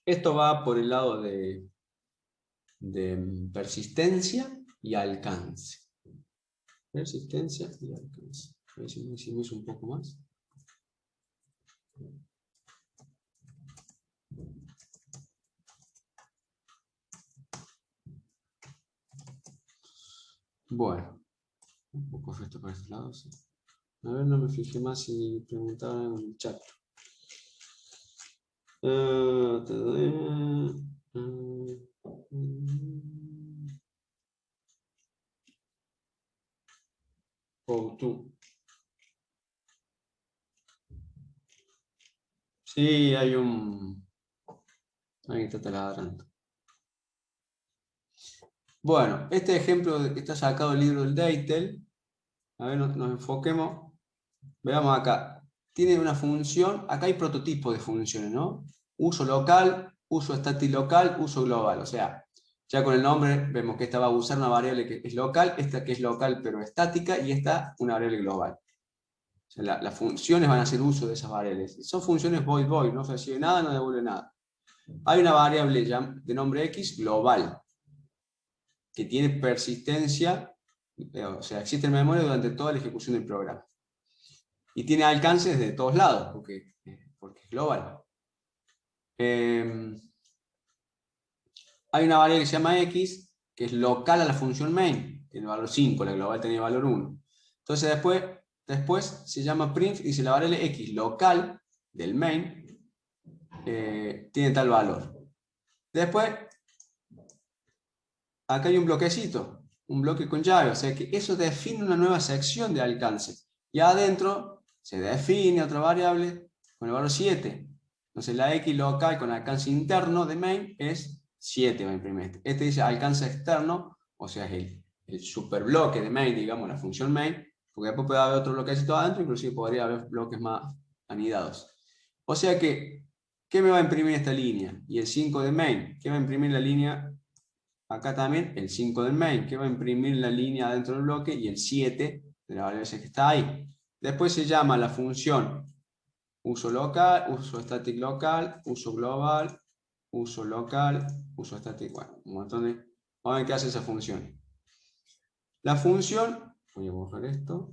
Esto va por el lado de persistencia y alcance. Persistencia y alcance. A ver si me hizo un poco más. Bueno, un poco esto para este lado, sí. A ver, no me fijé más si preguntaban en el chat. Tú. Sí, hay un... Ahí está taladrando. Bueno, este ejemplo está sacado del libro del Datel. A ver, nos enfoquemos. Veamos acá. Tiene una función, acá hay prototipos de funciones, ¿no? Uso local, uso estático local, uso global. O sea, ya con el nombre vemos que esta va a usar una variable que es local, esta que es local pero estática, y esta una variable global. O sea, las funciones van a hacer uso de esas variables. Son funciones void, no recibe nada, no devuelve nada. Hay una variable de nombre x global, que tiene persistencia, o sea, existe en memoria durante toda la ejecución del programa. Y tiene alcances de todos lados, porque es global. Hay una variable que se llama x, que es local a la función main, tiene valor 5, la global tenía valor 1. Entonces después se llama print y dice la variable x local del main tiene tal valor. Después, acá hay un bloquecito, un bloque con llave, o sea que eso define una nueva sección de alcance. Y adentro se define otra variable con el valor 7. Entonces la x local con alcance interno de main es 7, va a imprimir. Este dice alcance externo, o sea es el superbloque de main, digamos, la función main, porque después puede haber otro bloquecito adentro, inclusive podría haber bloques más anidados. O sea que, ¿qué me va a imprimir esta línea? Y el 5 de main, ¿qué va a imprimir la línea? Acá también el 5 del main, que va a imprimir la línea dentro del bloque, y el 7 de la variable que está ahí. Después se llama la función uso local, uso static local, uso global, uso local, uso static, bueno, un montón de... Vamos a ver qué hace esa función. La función, voy a borrar esto.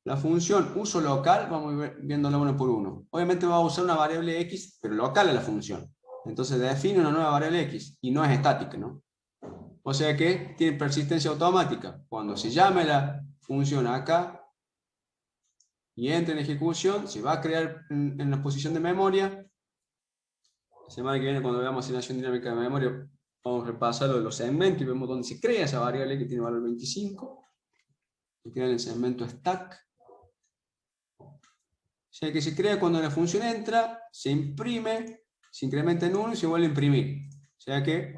La función uso local, vamos a ir viéndola uno por uno. Obviamente va a usar una variable x, pero local a la función. Entonces define una nueva variable x y no es estática, ¿no? O sea que tiene persistencia automática. Cuando se llame la función acá y entre en ejecución, se va a crear en la posición de memoria. La semana que viene, cuando veamos asignación dinámica de memoria, vamos a repasar los segmentos y vemos dónde se crea esa variable que tiene valor 25. Se crea en el segmento stack. O sea que se crea cuando la función entra, se imprime, se incrementa en 1 y se vuelve a imprimir. O sea que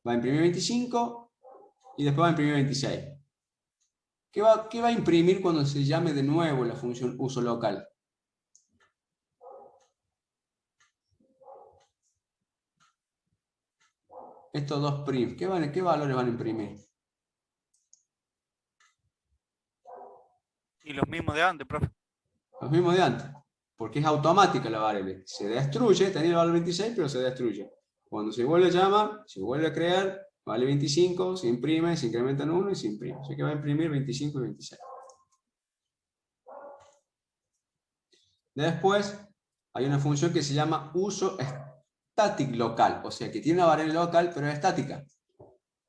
va a imprimir 25 y después va a imprimir 26. ¿Qué va a imprimir cuando se llame de nuevo la función uso local? Estos dos print, ¿qué valores van a imprimir? Y los mismos de antes, profe. Los mismos de antes, porque es automática la variable. Se destruye, tenía el valor 26, pero se destruye. Cuando se vuelve a llamar, se vuelve a crear, vale 25, se imprime, se incrementa en 1 y se imprime. Así que va a imprimir 25 y 26. Después, hay una función que se llama uso static local, o sea que tiene una variable local, pero es estática.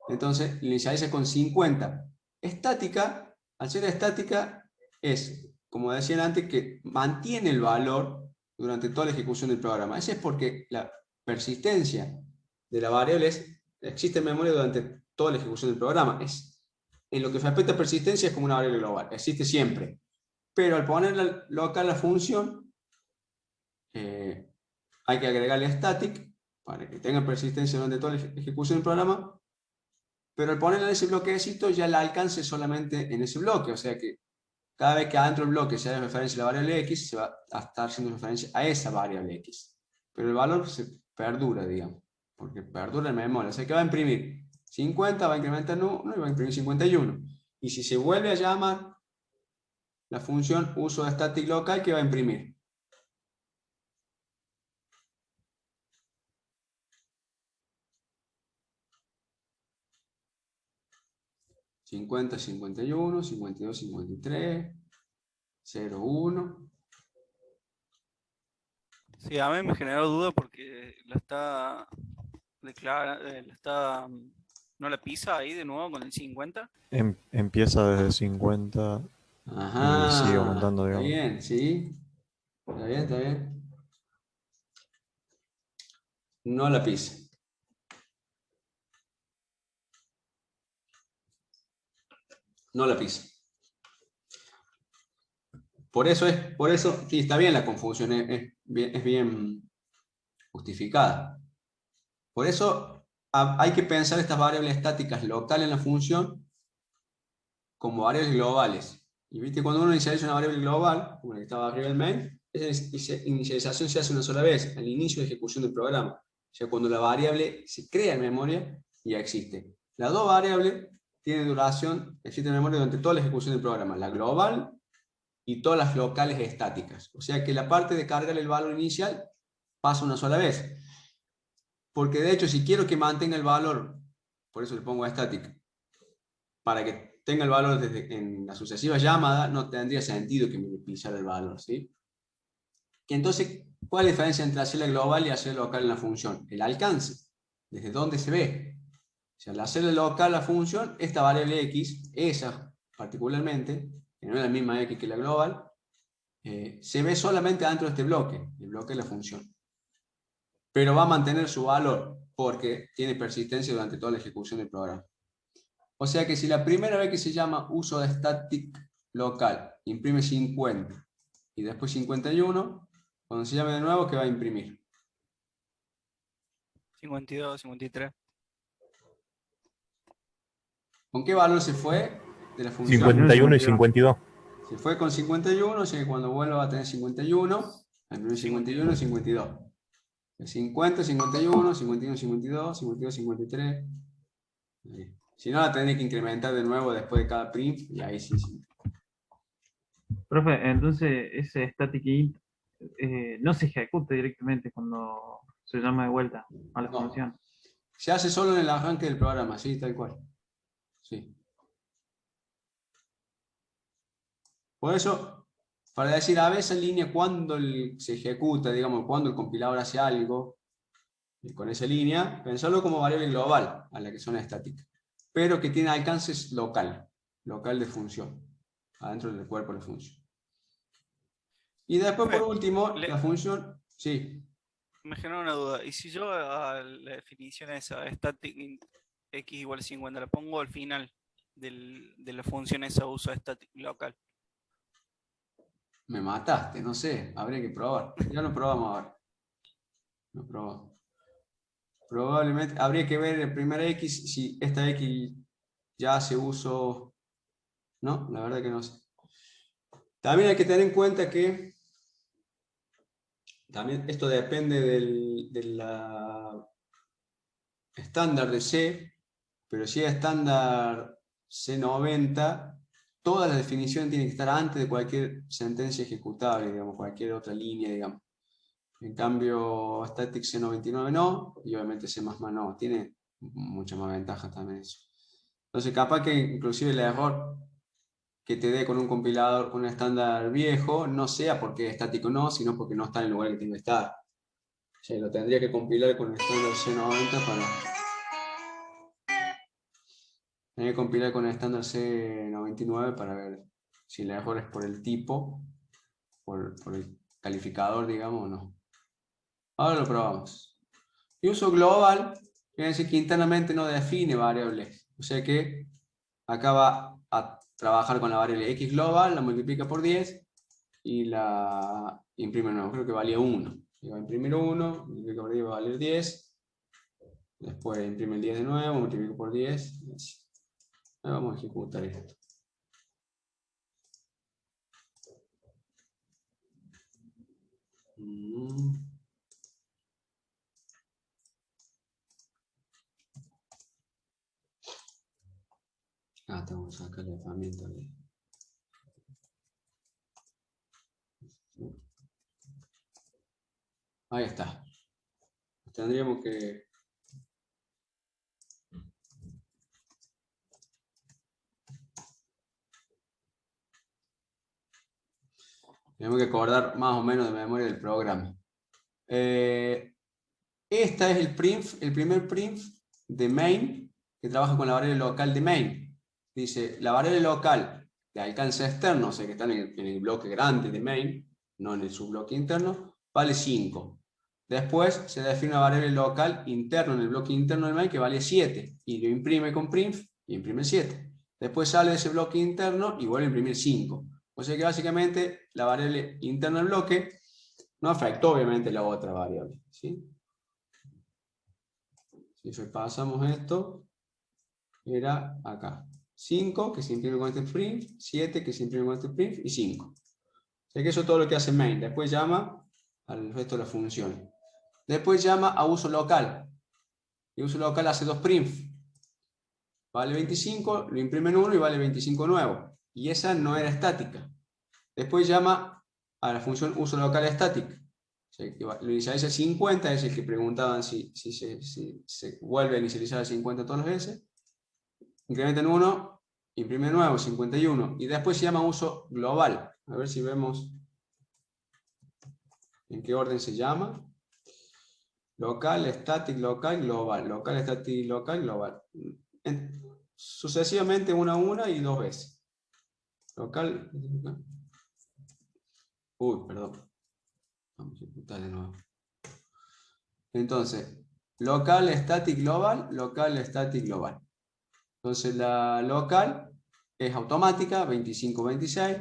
Entonces, inicializa con 50. Estática, al ser estática, es, como decía antes, que mantiene el valor durante toda la ejecución del programa. Eso es porque la persistencia de la variable existe en memoria durante toda la ejecución del programa. En lo que respecta a persistencia es como una variable global, existe siempre. Pero al ponerla local a la función, hay que agregarle static para que tenga persistencia durante toda la ejecución del programa, pero al ponerla en ese bloquecito ya la alcance solamente en ese bloque, o sea que cada vez que adentro del bloque se haga referencia a la variable x, se va a estar haciendo referencia a esa variable x. Pero el valor se perdura, digamos, porque perdura en memoria. O sea que va a imprimir 50, va a incrementar 1 y va a imprimir 51. Y si se vuelve a llamar la función uso de static local, ¿qué va a imprimir? $50, 51, 52, 53, 0, 1. Sí, a mí me generó duda porque no la pisa ahí de nuevo con el 50. Empieza desde 50 y sigue Ajá, aumentando, está digamos. bien, sí. Está bien, está bien. No la pisa. No la pisa. Por eso, sí, está bien la confusión, es bien justificada. Por eso hay que pensar estas variables estáticas locales en la función como variables globales. Y viste, cuando uno inicializa una variable global, como la que estaba arriba del main, esa inicialización se hace una sola vez, al inicio de ejecución del programa. O sea, cuando la variable se crea en memoria, ya existe. Las dos variables tienen duración, existen en memoria durante toda la ejecución del programa. La global y todas las locales estáticas. O sea que la parte de cargar el valor inicial pasa una sola vez. Porque de hecho, si quiero que mantenga el valor, por eso le pongo estática, para que tenga el valor en la sucesiva llamada, no tendría sentido que me pisara el valor, ¿sí? Y entonces, ¿cuál es la diferencia entre hacerla global y hacerla local en la función? El alcance, desde dónde se ve. O sea, al hacerle local la función, esta variable x, esa particularmente, que no es la misma x que la global, se ve solamente dentro de este bloque, el bloque de la función. Pero va a mantener su valor porque tiene persistencia durante toda la ejecución del programa. O sea que si la primera vez que se llama uso de static local imprime 50 y después 51, cuando se llame de nuevo, ¿qué va a imprimir? 52, 53. ¿Con qué valor se fue de la función? 51 y 52. Se fue con 51, o sea que cuando vuelva va a tener 51, va a imprimir 51 y 52. 50, 51, 51, 52, 52, 53. Si no, la tendré que incrementar de nuevo después de cada print y ahí sí. Profe, entonces ese static int no se ejecuta directamente cuando se llama de vuelta a la No. función. Se hace solo en el arranque del programa, sí, tal cual. Sí. Por eso, para decir a veces en línea cuando se ejecuta, digamos, cuando el compilador hace algo con esa línea, pensarlo como variable global a la que son estáticas, pero que tiene alcances local de función, adentro del cuerpo de función. Y después, por último, la función, sí. Me genera una duda. ¿Y si yo a la definición esa, static int x igual a 50, la pongo al final de la función esa uso static local? Me mataste, no sé, habría que probar. Ya lo probamos ahora. Lo probamos. Probablemente habría que ver el primer x, si esta x ya hace uso. No, la verdad que no sé. También hay que tener en cuenta que también esto depende de la estándar de C, pero si es estándar C90, todas las definiciones tienen que estar antes de cualquier sentencia ejecutable, digamos, cualquier otra línea, digamos. En cambio, Static C99 no, y obviamente C++ no, tiene mucha más ventaja también eso. Entonces, capaz que inclusive el error que te dé con un compilador con un estándar viejo no sea porque es estático no, sino porque no está en el lugar que tiene que estar. O sea, lo tendría que compilar con el estándar C90 Tendría que compilar con el estándar C99 para ver si el error es por el tipo, por el calificador, digamos, o no. Ahora lo probamos. Y uso global quiere decir que internamente no define variables. O sea que acá va a trabajar con la variable x global, la multiplica por 10 y la imprime nuevo. Creo que valía 1. Y va a imprimir 1, multiplica por 10 va a valer 10. Después imprime el 10 de nuevo, multiplico por 10. Ahora vamos a ejecutar esto. Tengo que sacar la herramienta de... Ahí está. Tendríamos que... Tenemos que acordar más o menos de memoria del programa. Esta es el primer print de main que trabaja con la variable local de main. Dice, la variable local de alcance externo, o sea que está en el bloque grande de main, no en el subbloque interno, vale 5. Después se define una variable local interno en el bloque interno del main que vale 7. Y lo imprime con print y imprime 7. Después sale de ese bloque interno y vuelve a imprimir 5. O sea que básicamente la variable interna del bloque no afectó obviamente la otra variable, ¿sí? Si repasamos esto, era acá. 5 que se imprime con este print, 7 que se imprime con este print y 5. O sea que eso es todo lo que hace main. Después llama al resto de las funciones. Después llama a uso local. Y uso local hace 2 prints. Vale 25, lo imprime en 1 y vale 25 nuevo. Y esa no era estática. Después llama a la función uso local static. O sea, que lo inicializa 50, es el que preguntaban si se vuelve a inicializar 50 todas las veces. Incrementa en 1, imprime nuevo, 51. Y después se llama uso global. A ver si vemos en qué orden se llama. Local, static, local, global. Local, static, local, global. Sucesivamente una a una y 2 veces. Local. Perdón. Vamos a ejecutar de nuevo. Entonces, local, static, global, local, static, global. Entonces la local es automática, 25, 26.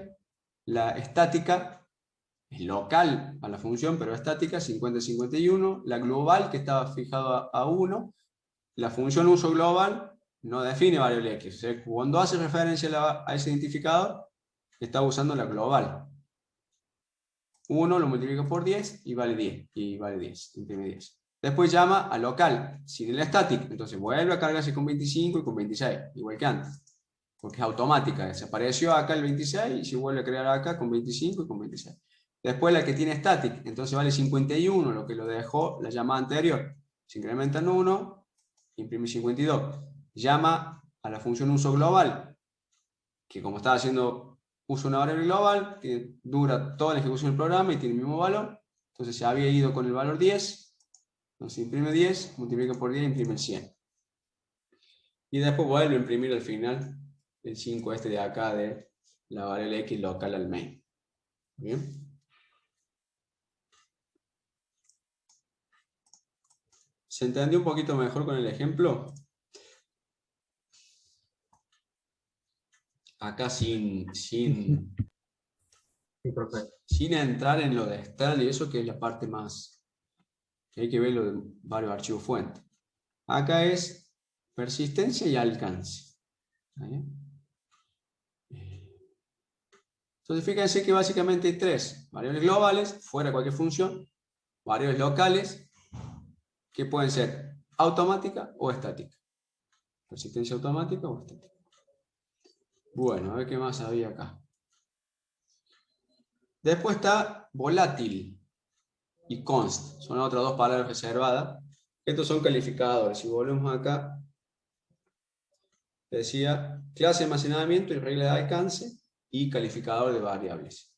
La estática es local a la función, pero estática, 50, 51. La global, que estaba fijado a 1. La función uso global no define variable X. O sea, cuando hace referencia a ese identificador, está usando la global. 1 lo multiplica por 10 y vale 10. Y vale 10, imprime 10. Después llama a local, sin el static. Entonces vuelve a cargarse con 25 y con 26, igual que antes. Porque es automática. Desapareció acá el 26 y se vuelve a crear acá con 25 y con 26. Después la que tiene static, entonces vale 51, lo que lo dejó la llamada anterior. Se incrementa en 1, imprime 52. Llama a la función uso global, que como estaba haciendo uso de una variable global, que dura toda la ejecución del programa y tiene el mismo valor. Entonces se había ido con el valor 10. Entonces imprime 10, multiplica por 10, imprime el 100. Y después vuelve a imprimir al final el 5 este de acá de la variable X local al main. ¿Bien? ¿Se entendió un poquito mejor con el ejemplo? Acá sin entrar en lo de external y eso, que es la parte más que hay que ver, lo de varios archivos fuentes. Acá es persistencia y alcance. Entonces fíjense que básicamente hay 3 variables globales, fuera de cualquier función, variables locales, que pueden ser automática o estática. Persistencia automática o estática. Bueno, a ver qué más había acá. Después está volátil y const. Son otras 2 palabras reservadas. Estos son calificadores. Si volvemos acá, decía clase de almacenamiento y regla de alcance y calificador de variables.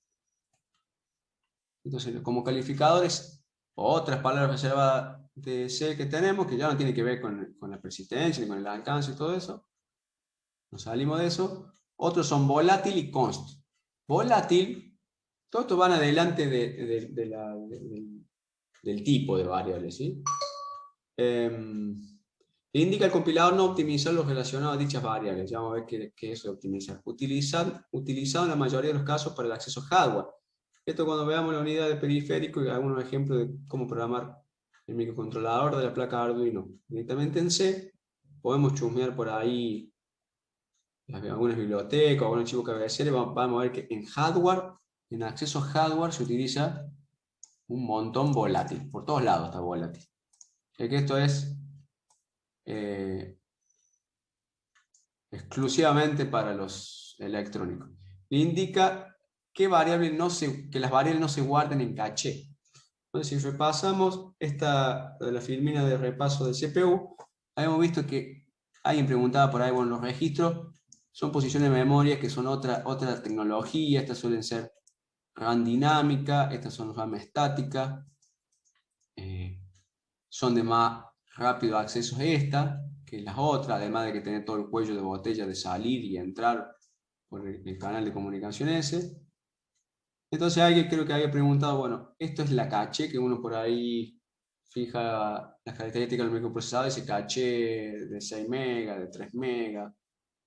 Entonces, como calificadores, otras palabras reservadas de C que tenemos, que ya no tiene que ver con la persistencia, ni con el alcance y todo eso. Nos salimos de eso. Otros son volátil y const. Volátil, todo esto van adelante del tipo de variable, ¿sí? Indica el compilador no optimizar los relacionados a dichas variables. Ya vamos a ver qué es optimizar. Utilizado en la mayoría de los casos para el acceso hardware. Esto cuando veamos la unidad de periférico y algunos ejemplos de cómo programar el microcontrolador de la placa Arduino directamente en C, podemos chusmear por ahí algunas bibliotecas, algunos archivos cabecera, vamos a ver que en hardware, en acceso a hardware se utiliza un montón volátil, por todos lados está volátil. Que esto es exclusivamente para los electrónicos. Le indica que las variables no se guarden en caché. Entonces, si repasamos esta de la filmina de repaso del CPU, habíamos visto que alguien preguntaba por ahí, bueno, los registros son posiciones de memoria que son otra tecnología, estas suelen ser RAM dinámica, estas son RAM estática, son de más rápido acceso esta que las otras, además de que tener todo el cuello de botella de salir y entrar por el canal de comunicación ese. Entonces alguien creo que había preguntado, bueno, esto es la caché, que uno por ahí fija las características del microprocesador, ese caché de 6 megas, de 3 megas,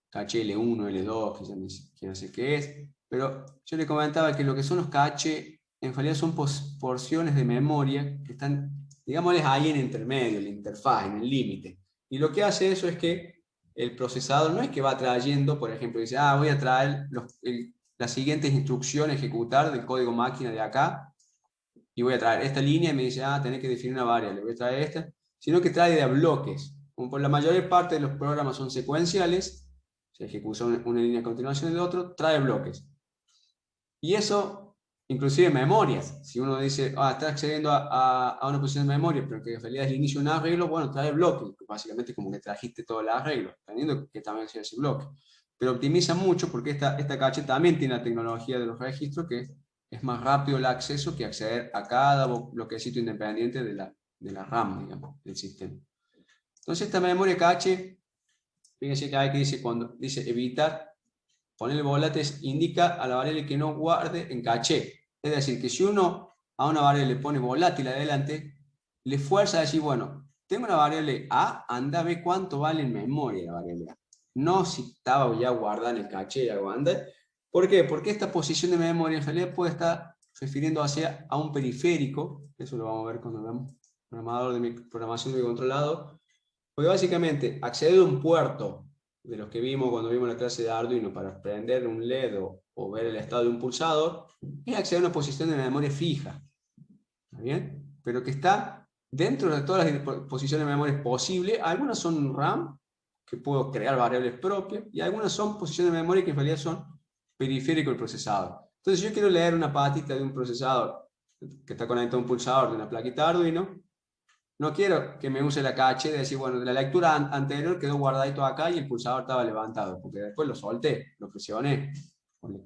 caché L1, L2, que no sé qué es, pero yo le comentaba que lo que son los caché en realidad son porciones de memoria que están, digámosles, ahí en intermedio, en la interfaz, en el límite. Y lo que hace eso es que el procesador no es que va trayendo, por ejemplo, dice, voy a traer las siguientes instrucciones a ejecutar del código máquina de acá, y voy a traer esta línea y me dice, tenés que definir una variable, voy a traer esta, sino que trae de a bloques. Como por la mayor parte de los programas son secuenciales, se ejecuta una línea a continuación de otro, trae bloques. Y eso, inclusive memorias. Si uno dice, está accediendo a una posición de memoria, pero que en realidad es el inicio de un arreglo, bueno, trae bloques. Básicamente como que trajiste todo el arreglo, dependiendo que también sea ese bloque. Pero optimiza mucho porque esta caché también tiene la tecnología de los registros, que es más rápido el acceso que acceder a cada bloquecito independiente de la RAM, digamos, del sistema. Entonces esta memoria caché, fíjense que hay que dice, cuando dice evitar ponerle volátiles, indica a la variable que no guarde en caché. Es decir, que si uno a una variable le pone volátil adelante, le fuerza a decir, bueno, tengo una variable A, anda a ver cuánto vale en memoria la variable A. No si estaba ya guardada en el caché, anda. ¿Por qué? Porque esta posición de memoria en realidad puede estar refiriendo a un periférico, eso lo vamos a ver cuando veamos programación de controlado, porque básicamente acceder a un puerto de los que vimos cuando vimos la clase de Arduino para prender un LED o ver el estado de un pulsador, es acceder a una posición de memoria fija. ¿Está bien? Pero que está dentro de todas las posiciones de memoria posibles. Algunas son RAM, que puedo crear variables propias, y algunas son posiciones de memoria que en realidad son periféricos del procesador. Entonces, si yo quiero leer una patita de un procesador que está conectado a un pulsador de una plaquita Arduino, no quiero que me use la caché de decir, bueno, de la lectura anterior quedó guardadito acá y el pulsador estaba levantado, porque después lo solté, lo presioné,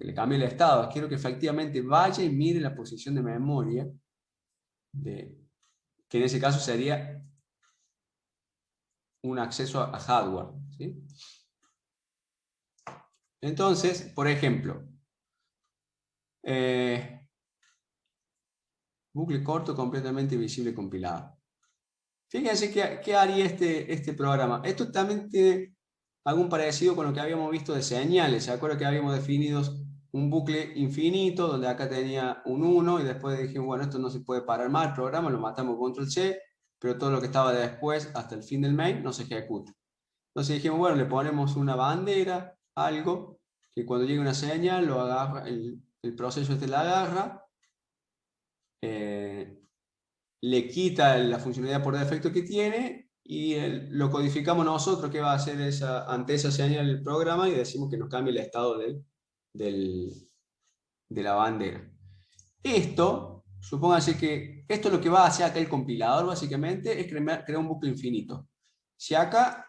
le cambié el estado. Quiero que efectivamente vaya y mire la posición de memoria, que en ese caso sería un acceso a hardware. ¿Sí? Entonces, por ejemplo, bucle corto completamente visible compilado. Fíjense qué haría este programa. Esto también tiene algún parecido con lo que habíamos visto de señales. ¿Se acuerdan que habíamos definido un bucle infinito, donde acá tenía un 1, y después dijimos, bueno, esto no se puede parar más, el programa, lo matamos con control C, pero todo lo que estaba después, hasta el fin del main, no se ejecuta. Entonces dijimos, bueno, le ponemos una bandera, algo, que cuando llegue una señal, lo agarra, el proceso este la agarra, le quita la funcionalidad por defecto que tiene y lo codificamos nosotros que va a hacer ante esa señal el programa, y decimos que nos cambie el estado de la bandera. Esto, supóngase que esto es lo que va a hacer acá el compilador, básicamente, es crear un bucle infinito. Si acá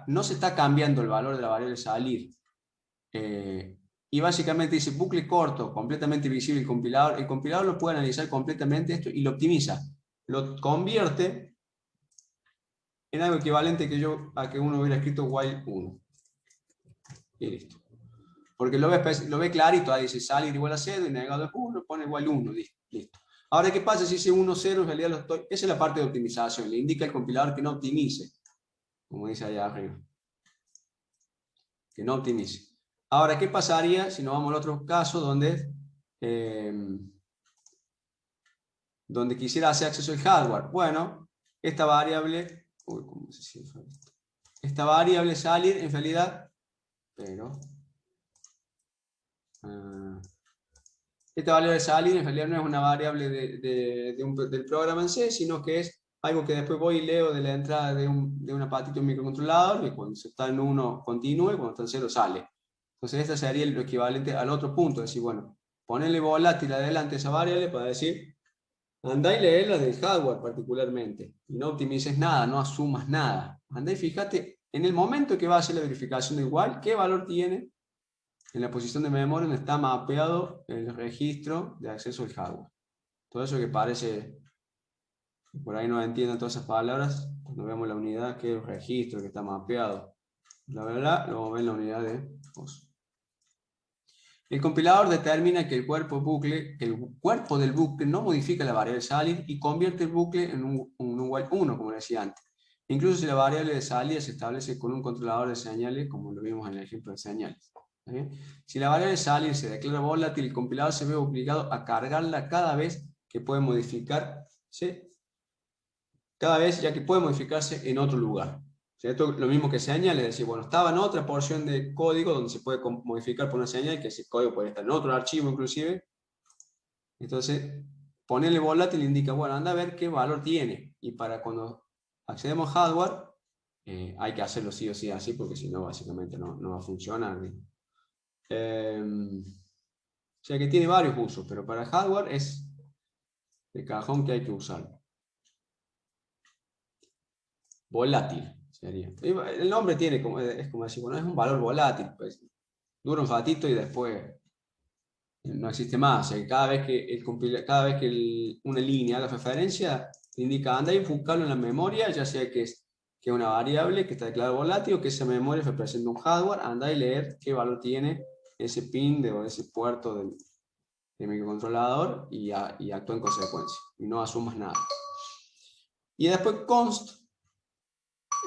no se está cambiando el valor de la variable salir, y básicamente dice bucle corto, completamente visible, el compilador lo puede analizar completamente esto y lo optimiza, lo convierte en algo equivalente a que uno hubiera escrito while 1. Y listo. Porque lo ve clarito, ahí dice salir igual a 0 y negado es 1, pone while 1, listo. Ahora, ¿qué pasa si dice 1, 0? En realidad esa es la parte de optimización, le indica al compilador que no optimice, como dice allá arriba. Que no optimice. Ahora, ¿qué pasaría si nos vamos al otro caso donde donde quisiera hacer acceso al hardware. Bueno, esta variable, ¿cómo se cifra esto? Esta variable salir en realidad, esta variable salir en realidad no es una variable del programa en C, sino que es algo que después voy y leo de la entrada de una patita de un microcontrolador, y cuando está en 1 continúe, cuando está en 0 sale. Entonces este sería lo equivalente al otro punto, es decir, bueno, ponerle volátil adelante a esa variable para decir, andá y leerla del hardware particularmente, y no optimices nada, no asumas nada. Andá y fíjate, en el momento que va a hacer la verificación de igual, qué valor tiene en la posición de memoria donde está mapeado el registro de acceso al hardware. Todo eso que parece, por ahí no entienden todas esas palabras, cuando vemos la unidad, que es el registro que está mapeado, bla, bla, bla, lo vamos a ver en la unidad de host. El compilador determina que el cuerpo del bucle no modifica la variable salida y convierte el bucle en un while 1, como decía antes. Incluso si la variable de salida se establece con un controlador de señales, como lo vimos en el ejemplo de señales. Si la variable de salida se declara volátil, el compilador se ve obligado a cargarla cada vez que puede modificarse, ya que puede modificarse en otro lugar. Esto es lo mismo que señal, es decir, bueno, estaba en otra porción de código donde se puede modificar por una señal, que ese código puede estar en otro archivo inclusive. Entonces, ponerle volátil indica, bueno, anda a ver qué valor tiene. Y para cuando accedemos a hardware, hay que hacerlo sí o sí así, porque si no, básicamente no va a funcionar. O sea que tiene varios usos, pero para hardware es de cajón que hay que usarlo. Volátil sería. El nombre tiene es como decir, bueno, es un valor volátil, pues dura un ratito y después no existe más. O sea, que cada vez que una línea haga referencia, indica anda y buscarlo en la memoria, ya sea que es una variable que está declarada volátil o que esa memoria representa un hardware, anda y leer qué valor tiene ese pin o ese puerto del microcontrolador y actúa en consecuencia. Y no asumas nada. Y después const.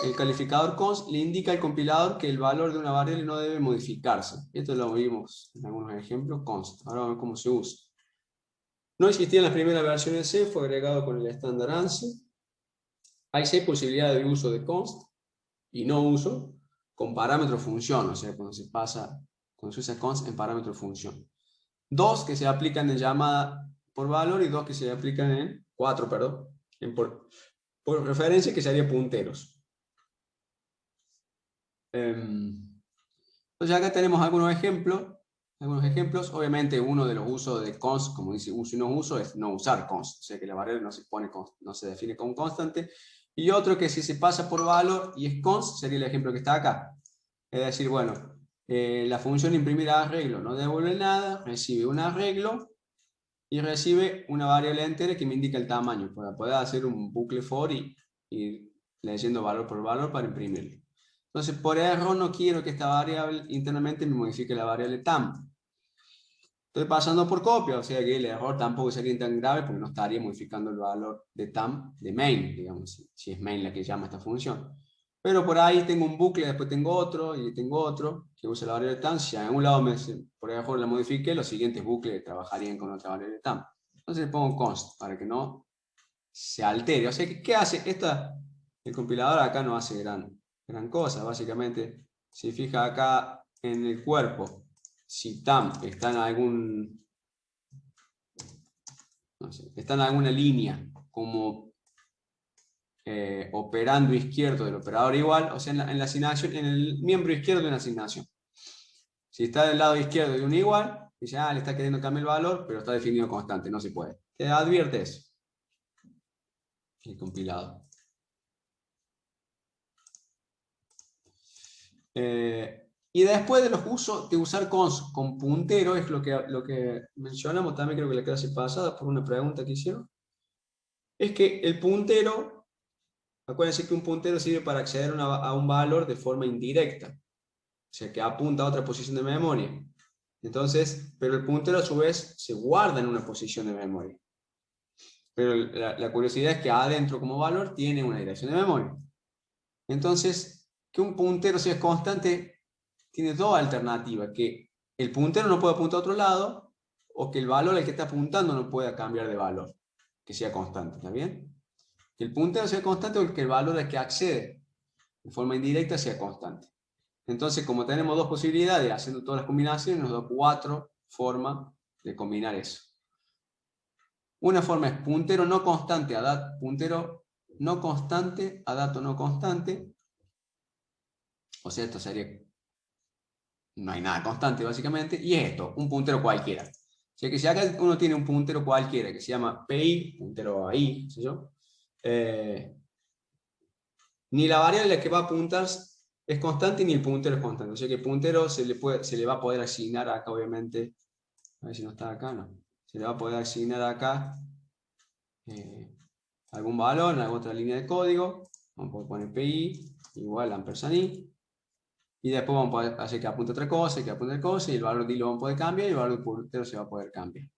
El calificador const le indica al compilador que el valor de una variable no debe modificarse. Esto lo vimos en algunos ejemplos, const. Ahora vamos a ver cómo se usa. No existía en las primeras versiones de C, fue agregado con el estándar ANSI. Hay 6 posibilidades de uso de const y no uso con parámetro función, o sea, cuando se usa const en parámetro función. 2 que se aplican en llamada por valor y 2 que se aplican en 4, perdón, por referencia, que serían punteros. Entonces acá tenemos algunos ejemplos. Obviamente uno de los usos de const, como dice uso y no uso, es no usar const, o sea que la variable no se define como constante. Y otro que si se pasa por valor y es const, sería el ejemplo que está acá. Es decir, bueno, la función imprimir arreglo no devuelve nada, recibe un arreglo y recibe una variable entera que me indica el tamaño, para poder hacer un bucle for y ir leyendo valor por valor para imprimirlo. Entonces, por error no quiero que esta variable internamente me modifique la variable tam. Estoy pasando por copia, o sea que el error tampoco sería tan grave porque no estaría modificando el valor de tam de main, digamos, si es main la que llama esta función. Pero por ahí tengo un bucle, después tengo otro, y tengo otro, que usa la variable tam. Si a un lado por error la modifique, los siguientes bucles trabajarían con otra variable tam. Entonces le pongo const para que no se altere. O sea, ¿qué hace? El compilador acá no hace gran cosa, básicamente. Si fija acá en el cuerpo, si tam está en alguna línea como operando izquierdo del operador igual, o sea, en la asignación, en el miembro izquierdo de una asignación. Si está del lado izquierdo de un igual, dice, le está queriendo cambiar el valor, pero está definido constante, no se puede. Te advierte eso el compilador. Y después de los usos de usar const con puntero, es lo que mencionamos también, creo que la clase pasada, por una pregunta que hicieron, es que el puntero, acuérdense que un puntero sirve para acceder a un valor de forma indirecta, o sea que apunta a otra posición de memoria. Entonces, pero el puntero a su vez se guarda en una posición de memoria. Pero la curiosidad es que adentro como valor tiene una dirección de memoria. Entonces, que un puntero sea constante tiene dos alternativas: que el puntero no puede apuntar a otro lado, o que el valor al que está apuntando no pueda cambiar de valor. que sea constante, ¿está bien? Que el puntero sea constante o que el valor al que accede de forma indirecta sea constante. Entonces, como tenemos dos posibilidades, haciendo todas las combinaciones, nos da 4 formas de combinar eso. Una forma es puntero no constante a dato no constante. O sea, esto sería, no hay nada constante básicamente, y es esto, un puntero cualquiera. O sea que si acá uno tiene un puntero cualquiera que se llama PI, puntero a I, qué sé yo, ni la variable a la que va a apuntar es constante ni el puntero es constante. O sea que el puntero se le va a poder asignar acá, obviamente. A ver si no está acá, no. Se le va a poder asignar acá algún valor en alguna otra línea de código. Vamos a poder poner PI igual a ampersand I. Y después vamos a poder hacer que apunte otra cosa, que apunte otra cosa, y el valor de I lo vamos a poder cambiar, y el valor del puntero se va a poder cambiar.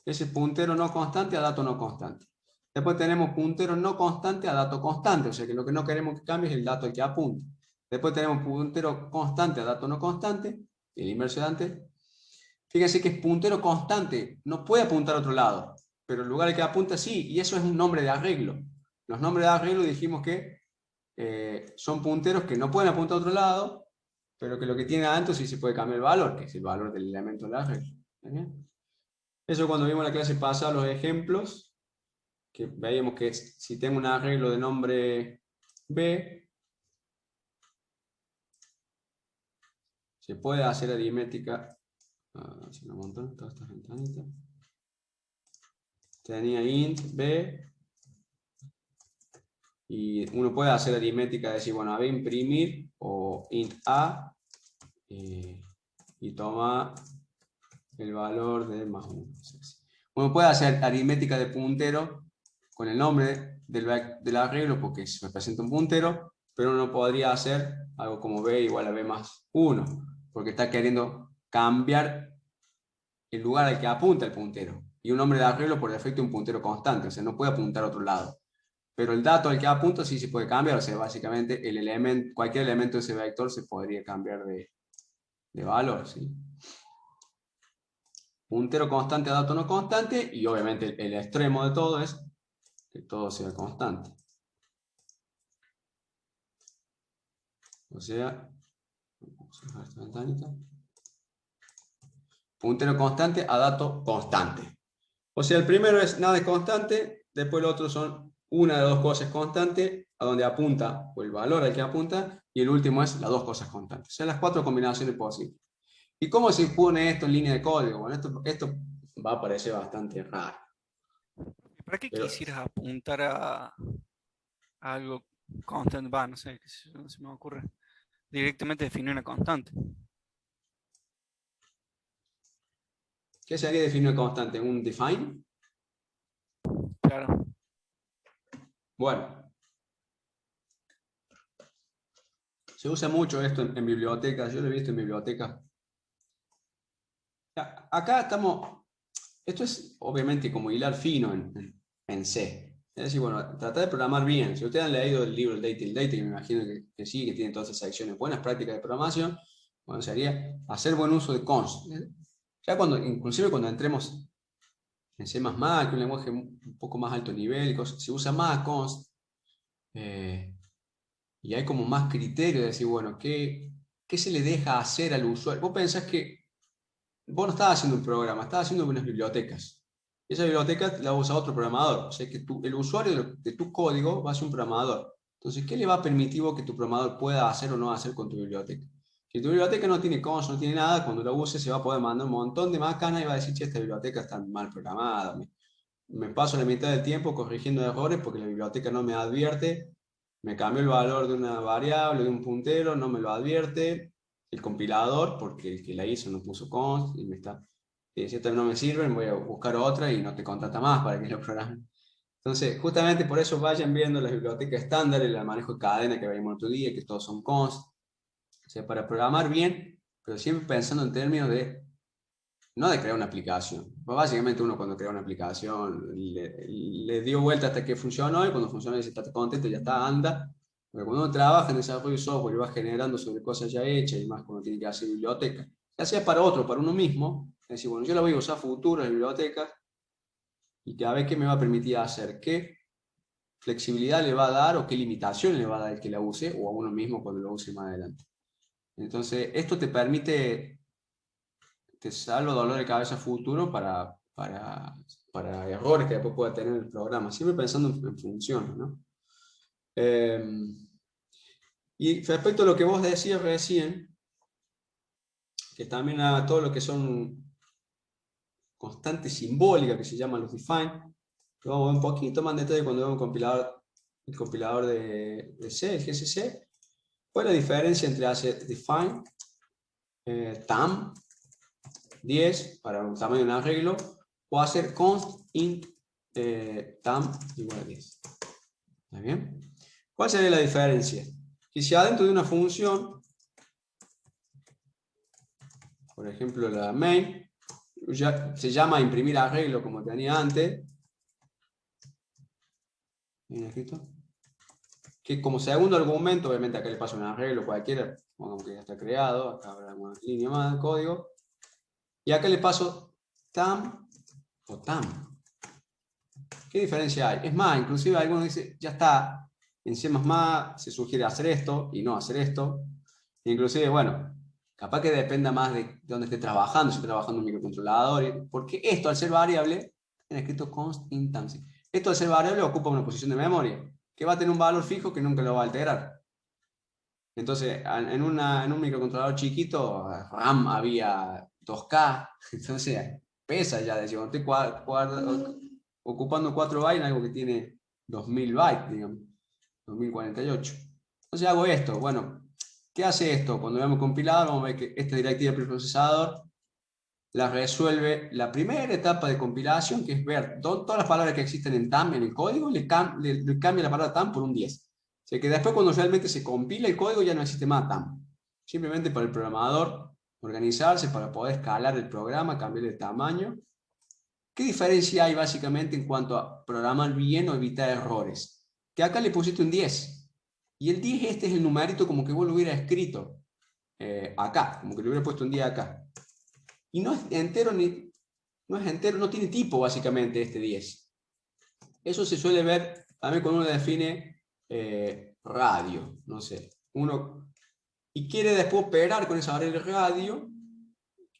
Ese puntero no constante a dato no constante. Después tenemos puntero no constante a dato constante, o sea que lo que no queremos que cambie es el dato al que apunte. Después tenemos puntero constante a dato no constante, el inverso de antes. Fíjense que es puntero constante, no puede apuntar a otro lado, pero el lugar al que apunta sí, y eso es un nombre de arreglo. Los nombres de arreglo dijimos que son punteros que no pueden apuntar a otro lado, pero que lo que tiene adentro sí se puede cambiar el valor, que es el valor del elemento del arreglo. ¿Está bien? Eso cuando vimos la clase pasada los ejemplos, que veíamos que si tengo un arreglo de nombre B, se puede hacer aritmética. Hacer un montón, todas estas ventanitas. Tenía int B, y uno puede hacer aritmética, decir, bueno, a B imprimir, o int A, y toma el valor de más 1. Uno puede hacer aritmética de puntero con el nombre del arreglo porque se representa un puntero, pero uno podría hacer algo como B igual a B más 1, porque está queriendo cambiar el lugar al que apunta el puntero. Y un nombre de arreglo por defecto es un puntero constante, o sea, no puede apuntar a otro lado. Pero el dato al que apunta sí se puede cambiar, o sea, básicamente cualquier elemento de ese vector se podría cambiar de valor, ¿sí? Puntero constante a dato no constante, y obviamente el extremo de todo es que todo sea constante. O sea, vamos a dejar esta ventanita. Puntero constante a dato constante. O sea, el primero es nada es constante, después el otro son una de dos cosas constantes, a donde apunta, o el valor al que apunta, y el último es las dos cosas constantes. O sea, las 4 combinaciones posibles. ¿Y cómo se pone esto en línea de código? Bueno, esto va a parecer bastante raro. ¿Para qué Pero, quisieras apuntar a algo constante? Va, no sé, no se me ocurre. Directamente definir una constante. ¿qué sería definir constante? ¿Un define? Claro. Bueno, se usa mucho esto en bibliotecas, yo lo he visto en bibliotecas. Acá estamos, esto es obviamente como hilar fino en C. Es decir, bueno, tratar de programar bien. Si ustedes han leído el libro el Data, que me imagino que sí, que tiene todas esas secciones, buenas prácticas de programación, bueno, sería hacer buen uso de const. Ya inclusive cuando entremos en C++, que es un lenguaje un poco más alto nivel, se usa más const, y hay como más criterio de decir, bueno, ¿qué se le deja hacer al usuario? Vos pensás que vos no estabas haciendo un programa, estabas haciendo unas bibliotecas. Esa biblioteca la usa otro programador. O sea que el usuario de tu código va a ser un programador. Entonces, ¿qué le va a permitir vos que tu programador pueda hacer o no hacer con tu biblioteca? Si tu biblioteca no tiene const, no tiene nada, cuando la use se va a poder mandar un montón de macanas y va a decir, che, esta biblioteca está mal programada. Me paso la mitad del tiempo corrigiendo errores porque la biblioteca no me advierte, me cambió el valor de una variable, de un puntero, no me lo advierte el compilador porque el que la hizo no puso const y me está, si esto no me sirve, voy a buscar otra y no te contrata más para que lo programe. Entonces, justamente por eso vayan viendo las bibliotecas estándar, el manejo de cadena que veíamos el otro día, que todos son const. O sea, para programar bien, pero siempre pensando en términos de no de crear una aplicación. Pues básicamente uno cuando crea una aplicación le dio vuelta hasta que funcionó y cuando funcionó dice, está contento, ya está, anda. Pero cuando uno trabaja en desarrollo de software y va generando sobre cosas ya hechas y más cuando tiene que hacer biblioteca, ya sea para otro, para uno mismo, es decir, bueno, yo la voy a usar futuro en bibliotecas y a ver qué me va a permitir hacer, qué flexibilidad le va a dar o qué limitación le va a dar el que la use o a uno mismo cuando lo use más adelante. Entonces, esto te permite, te salva dolor de cabeza futuro para errores que después pueda tener el programa, siempre pensando en funciones, ¿no? Y respecto a lo que vos decías recién, que también a todo lo que son constantes simbólicas, que se llaman los define, lo vamos a ver un poquito más en detalle cuando vemos el compilador de C, el GCC. ¿Cuál es la diferencia entre hacer define, tam, 10 para un tamaño de un arreglo, o hacer const int tam igual a 10? ¿Está bien? ¿Cuál sería la diferencia? Que si adentro de una función, por ejemplo la main, ya se llama imprimir arreglo como tenía antes, ¿bien escrito? Que como segundo argumento, obviamente acá le paso un arreglo cualquiera, como que ya está creado, acá habrá una línea más de código, y acá le paso tam o tam. ¿Qué diferencia hay? Es más, inclusive algunos dicen, ya está, en C++ se sugiere hacer esto y no hacer esto. Inclusive, bueno, capaz que dependa más de dónde esté trabajando, si estoy trabajando en un microcontrolador, porque esto al ser variable, en escrito const int tam, esto al ser variable ocupa una posición de memoria, que va a tener un valor fijo que nunca lo va a alterar. Entonces, en un microcontrolador chiquito, RAM había 2K, entonces pesa ya, decimos, estoy ocupando 4 bytes en algo que tiene 2000 bytes, digamos, 2048. Entonces hago esto, bueno, ¿qué hace esto? Cuando veamos compilador, vamos a ver que esta directiva del preprocesador la resuelve la primera etapa de compilación, que es ver todas las palabras que existen en TAM en el código, le cambia la palabra TAM por un 10. O sea que después cuando realmente se compila el código ya no existe más TAM. Simplemente para el programador organizarse, para poder escalar el programa, cambiar el tamaño. ¿Qué diferencia hay básicamente en cuanto a programar bien o evitar errores? Que acá le pusiste un 10. Y el 10 este es el numerito como que vos lo hubieras escrito acá, como que le hubiera puesto un 10 acá. Y no es entero, no tiene tipo básicamente este 10. Eso se suele ver también cuando uno define radio, no sé. Y quiere después operar con esa variable radio,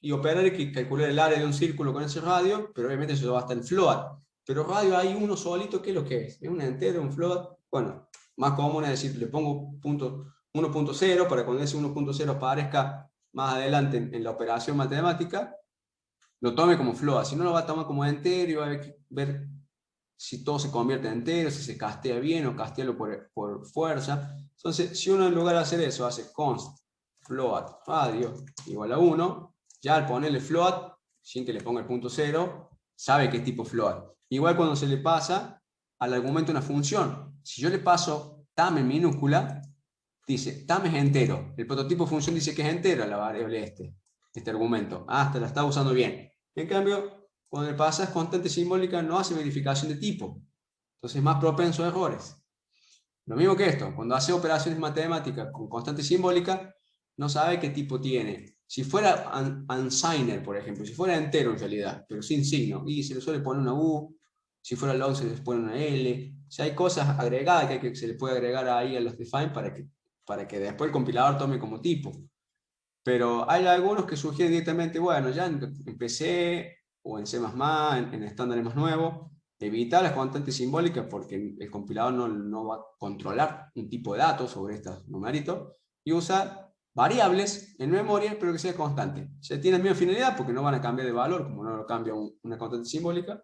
y operar y calcular el área de un círculo con ese radio, pero obviamente eso va a estar en float. Pero radio hay uno solito, ¿qué es lo que es? ¿Es un entero, un float? Bueno, más común es decir, le pongo 1.0 para cuando ese 1.0 aparezca más adelante en la operación matemática, lo tome como float. Si no, lo va a tomar como entero y va a ver si todo se convierte en entero, si se castea bien o castearlo por fuerza. Entonces, si uno en lugar de hacer eso hace const float radio igual a 1, ya al ponerle float, sin que le ponga el punto 0, sabe qué tipo float. Igual cuando se le pasa al argumento una función. Si yo le paso tam en minúscula, dice tam es entero. El prototipo función dice que es entero la variable este argumento. Hasta la está usando bien. En cambio, cuando le pasas constante simbólica no hace verificación de tipo. Entonces es más propenso a errores. Lo mismo que esto, cuando hace operaciones matemáticas con constante simbólica, no sabe qué tipo tiene. Si fuera unsigner, por ejemplo, si fuera entero en realidad, pero sin signo, y se le suele poner una U, si fuera log se les pone una L. O sea, hay cosas agregadas que se le puede agregar ahí a los define para que después el compilador tome como tipo. Pero hay algunos que sugieren directamente, bueno, ya en PC o en C++, en estándares más nuevos, evitar las constantes simbólicas porque el compilador no va a controlar un tipo de datos sobre estos numeritos, y usa variables en memoria, pero que sea constante. Se tiene la misma finalidad porque no van a cambiar de valor, como no lo cambia una constante simbólica,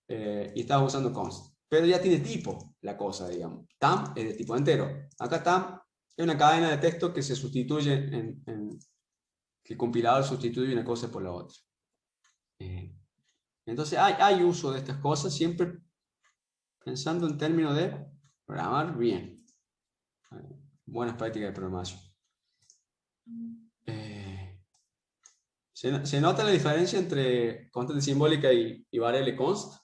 y estás usando const. Pero ya tiene tipo la cosa, digamos. Tam es de tipo entero. Acá tam es una cadena de texto que se sustituye que el compilador sustituye una cosa por la otra. Entonces hay uso de estas cosas siempre pensando en términos de programar bien. Buenas prácticas de programación. ¿Se nota la diferencia entre constante simbólica y variable const?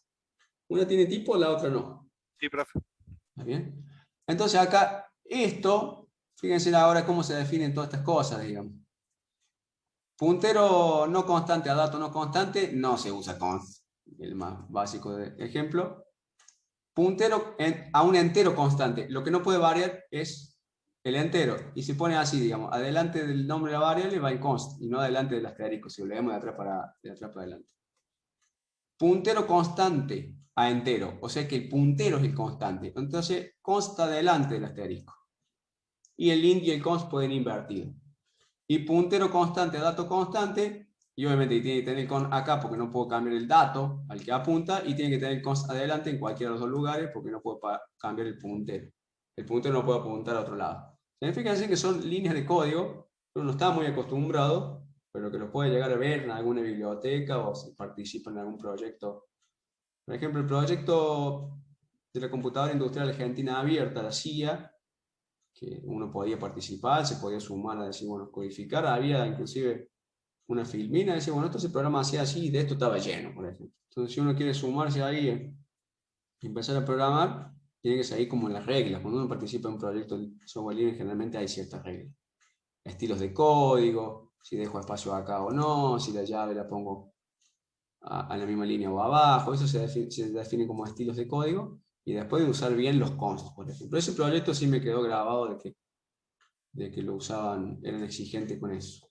Una tiene tipo, la otra no. Sí, profe. ¿Está bien? Entonces acá, fíjense ahora cómo se definen todas estas cosas, digamos. Puntero no constante a dato no constante no se usa const, el más básico de ejemplo. Puntero a un entero constante. Lo que no puede variar es el entero. Y se pone así, digamos, adelante del nombre de la variable va en const y no adelante del asterisco, si lo leemos de atrás para adelante. Puntero constante a entero, o sea que el puntero es el constante. Entonces consta delante del asterisco. Y el int y el const pueden invertir. Y puntero constante a dato constante, y obviamente tiene que tener el const acá porque no puedo cambiar el dato al que apunta, y tiene que tener el const adelante en cualquiera de los dos lugares porque no puedo cambiar el puntero. El puntero no puede apuntar a otro lado. Significa decir que son líneas de código, uno no está muy acostumbrado, pero que lo puede llegar a ver en alguna biblioteca o si participa en algún proyecto. Por ejemplo, el proyecto de la computadora industrial argentina abierta, la CIA, que uno podía participar, se podía sumar a decir, bueno, codificar, había inclusive una filmina, decía, bueno, esto se programa así, y de esto estaba lleno, por ejemplo. Entonces, si uno quiere sumarse ahí y empezar a programar, tiene que seguir como las reglas. Cuando uno participa en un proyecto de software libre, generalmente hay ciertas reglas. Estilos de código, si dejo espacio acá o no, si la llave la pongo a la misma línea o abajo, eso se define como estilos de código, y después de usar bien los const, por ejemplo. Ese proyecto sí me quedó grabado de que lo usaban, eran exigentes con eso.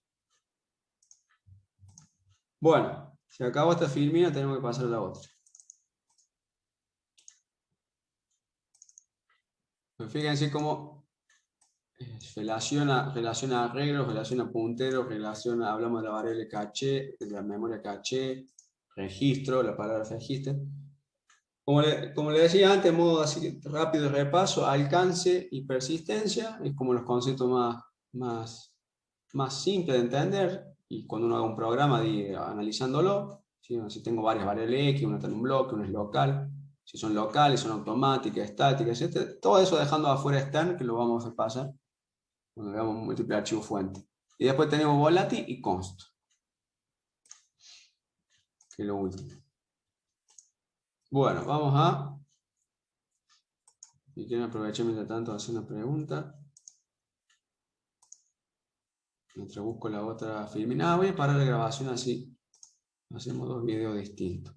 Bueno, se acabó esta filmina, tenemos que pasar a la otra. Pues fíjense cómo relaciona arreglos, relaciona punteros, hablamos de la variable caché, de la memoria caché, registro, la palabra registro. Como le decía antes, modo así rápido de repaso, alcance y persistencia, es como los conceptos más simples de entender, y cuando uno haga un programa analizándolo, ¿sí? Si tengo varias variables X, una está en un bloque, una es local, si son locales, son automáticas, estáticas, etc. Todo eso dejando afuera string, que lo vamos a pasar cuando veamos múltiple archivo fuente. Y después tenemos volátil y const, que es lo último. Bueno, vamos a... Si quieren aprovechar mientras tanto hacer una pregunta. Mientras busco la otra filmina. Voy a parar la grabación así. Hacemos dos videos distintos.